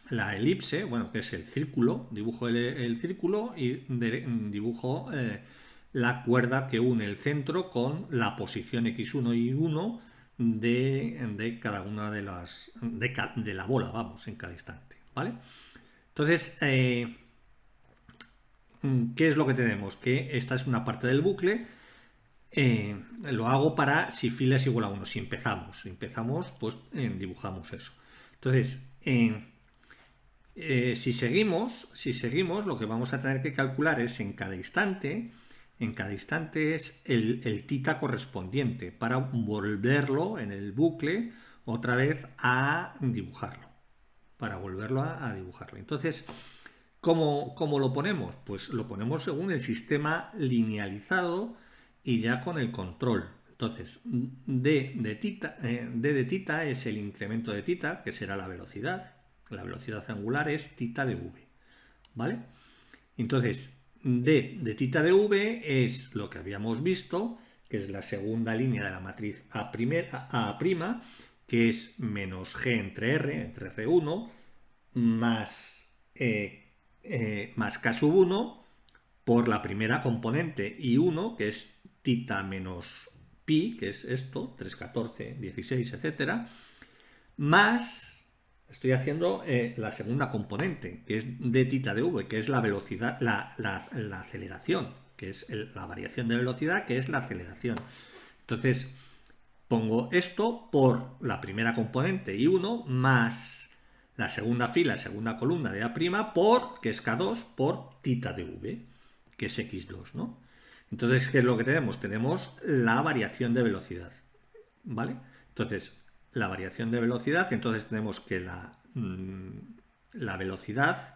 la elipse, bueno, que es el círculo, dibujo el círculo y dibujo la cuerda que une el centro con la posición x1 y 1 de cada una de las de la bola, vamos, en cada instante, ¿vale? Entonces, ¿qué es lo que tenemos? Que esta es una parte del bucle. Lo hago para si fila es igual a 1. Si empezamos, pues dibujamos eso. Entonces, si seguimos, lo que vamos a tener que calcular es en cada instante es el tita correspondiente para volverlo en el bucle otra vez a dibujarlo. Para volverlo a dibujarlo. Entonces, ¿cómo lo ponemos? Pues lo ponemos según el sistema linealizado y ya con el control. Entonces, D de tita es el incremento de tita, que será la velocidad. La velocidad angular es tita de v, ¿vale? Entonces, D de tita de v es lo que habíamos visto, que es la segunda línea de la matriz A', que es menos G entre R1, más K sub 1 por la primera componente I1, que es tita menos pi, que es esto, 3, 14, 16, etcétera, más, estoy haciendo la segunda componente, que es d tita de v, que es la velocidad, la aceleración, que es la variación de velocidad, que es la aceleración. Entonces, pongo esto por la primera componente I1 más la segunda fila, segunda columna de A', que es K2, por tita de v, que es x2, ¿no? Entonces, ¿qué es lo que tenemos? Tenemos la variación de velocidad, ¿vale? Entonces, la variación de velocidad, entonces tenemos que la velocidad,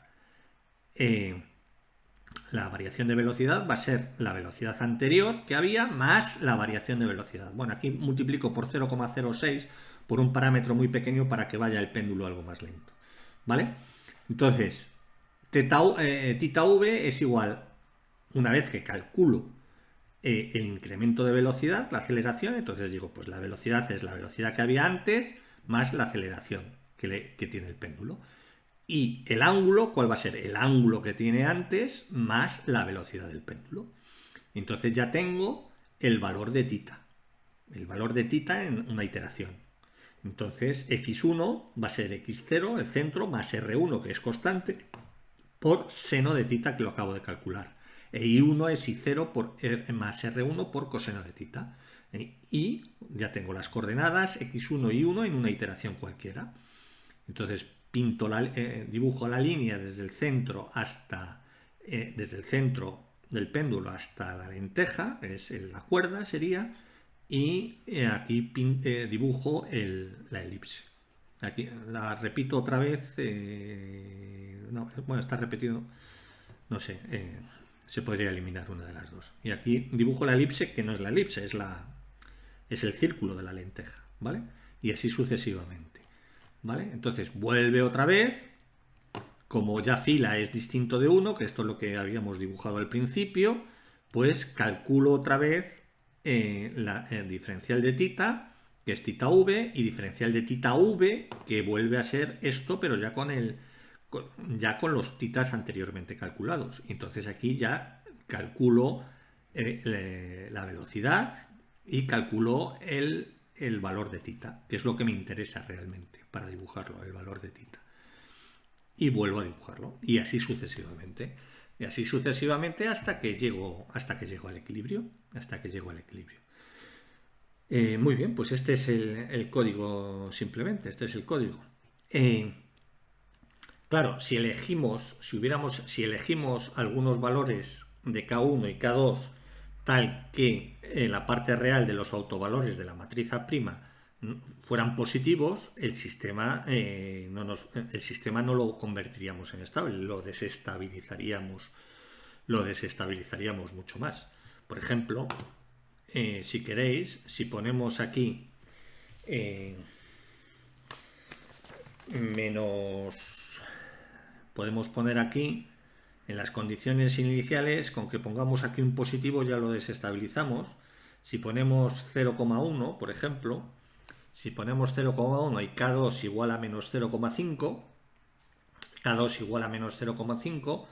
la variación de velocidad va a ser la velocidad anterior que había más la variación de velocidad. Bueno, aquí multiplico por 0,06 por un parámetro muy pequeño para que vaya el péndulo algo más lento, ¿vale? Entonces, tita v es igual, una vez que calculo el incremento de velocidad, la aceleración, entonces digo, pues la velocidad es la velocidad que había antes más la aceleración que tiene el péndulo. Y el ángulo, ¿cuál va a ser? El ángulo que tiene antes más la velocidad del péndulo. Entonces ya tengo el valor de tita. El valor de tita en una iteración. Entonces x1 va a ser x0, el centro, más r1, que es constante, por seno de tita, que lo acabo de calcular. E I1 es I0 más R1 por coseno de tita. Y ya tengo las coordenadas x1 y 1 en una iteración cualquiera. Entonces dibujo la línea desde el centro del péndulo hasta la lenteja, es la cuerda sería, y aquí dibujo la elipse. Aquí la repito otra vez. No, bueno, está repetido. No sé, se podría eliminar una de las dos. Y aquí dibujo la elipse, que no es la elipse, es el círculo de la lenteja, ¿vale? Y así sucesivamente, ¿vale? Entonces vuelve otra vez, como ya fila es distinto de 1, que esto es lo que habíamos dibujado al principio, pues calculo otra vez el diferencial de tita, que es tita v, y diferencial de tita v, que vuelve a ser esto, pero ya con los titas anteriormente calculados. Entonces aquí ya calculo la velocidad y calculo el valor de tita, que es lo que me interesa realmente para dibujarlo, el valor de tita. Y vuelvo a dibujarlo. Y así sucesivamente. Y así sucesivamente hasta que llego al equilibrio. Muy bien, pues este es el código simplemente. Este es el código. Claro, si elegimos algunos valores de K1 y K2 tal que la parte real de los autovalores de la matriz A' fueran positivos, el sistema no lo convertiríamos en estable, lo desestabilizaríamos mucho más. Por ejemplo, si queréis, si ponemos aquí podemos poner aquí en las condiciones iniciales, con que pongamos aquí un positivo ya lo desestabilizamos. Si ponemos 0,1, por ejemplo, si ponemos 0,1 y K2 igual a menos 0,5, K2 igual a menos 0,5,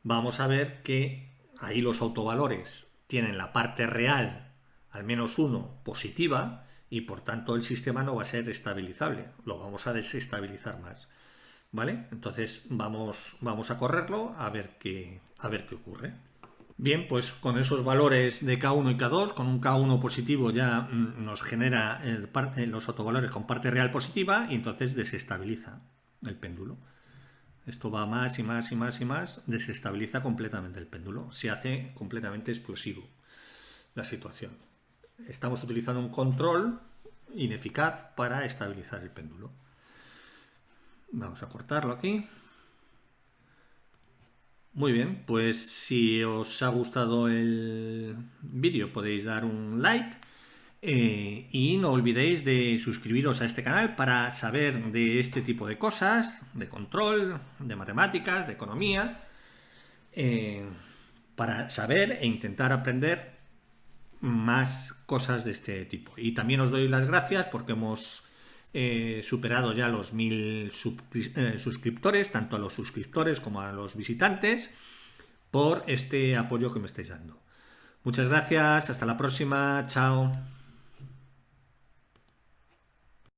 vamos a ver que ahí los autovalores tienen la parte real, al menos 1, positiva, y por tanto el sistema no va a ser estabilizable, lo vamos a desestabilizar más. ¿Vale? Entonces vamos a correrlo a ver qué ocurre. Bien, pues con esos valores de K1 y K2, con un K1 positivo ya nos genera los autovalores con parte real positiva y entonces desestabiliza el péndulo. Esto va más y más y más y más, desestabiliza completamente el péndulo, se hace completamente explosivo la situación. Estamos utilizando un control ineficaz para estabilizar el péndulo. Vamos a cortarlo aquí. Muy bien, pues si os ha gustado el vídeo podéis dar un like y no olvidéis de suscribiros a este canal para saber de este tipo de cosas, de control, de matemáticas, de economía, para saber e intentar aprender más cosas de este tipo. Y también os doy las gracias porque hemos superado ya los 1000 suscriptores, tanto a los suscriptores como a los visitantes, por este apoyo que me estáis dando. Muchas gracias, hasta la próxima, chao.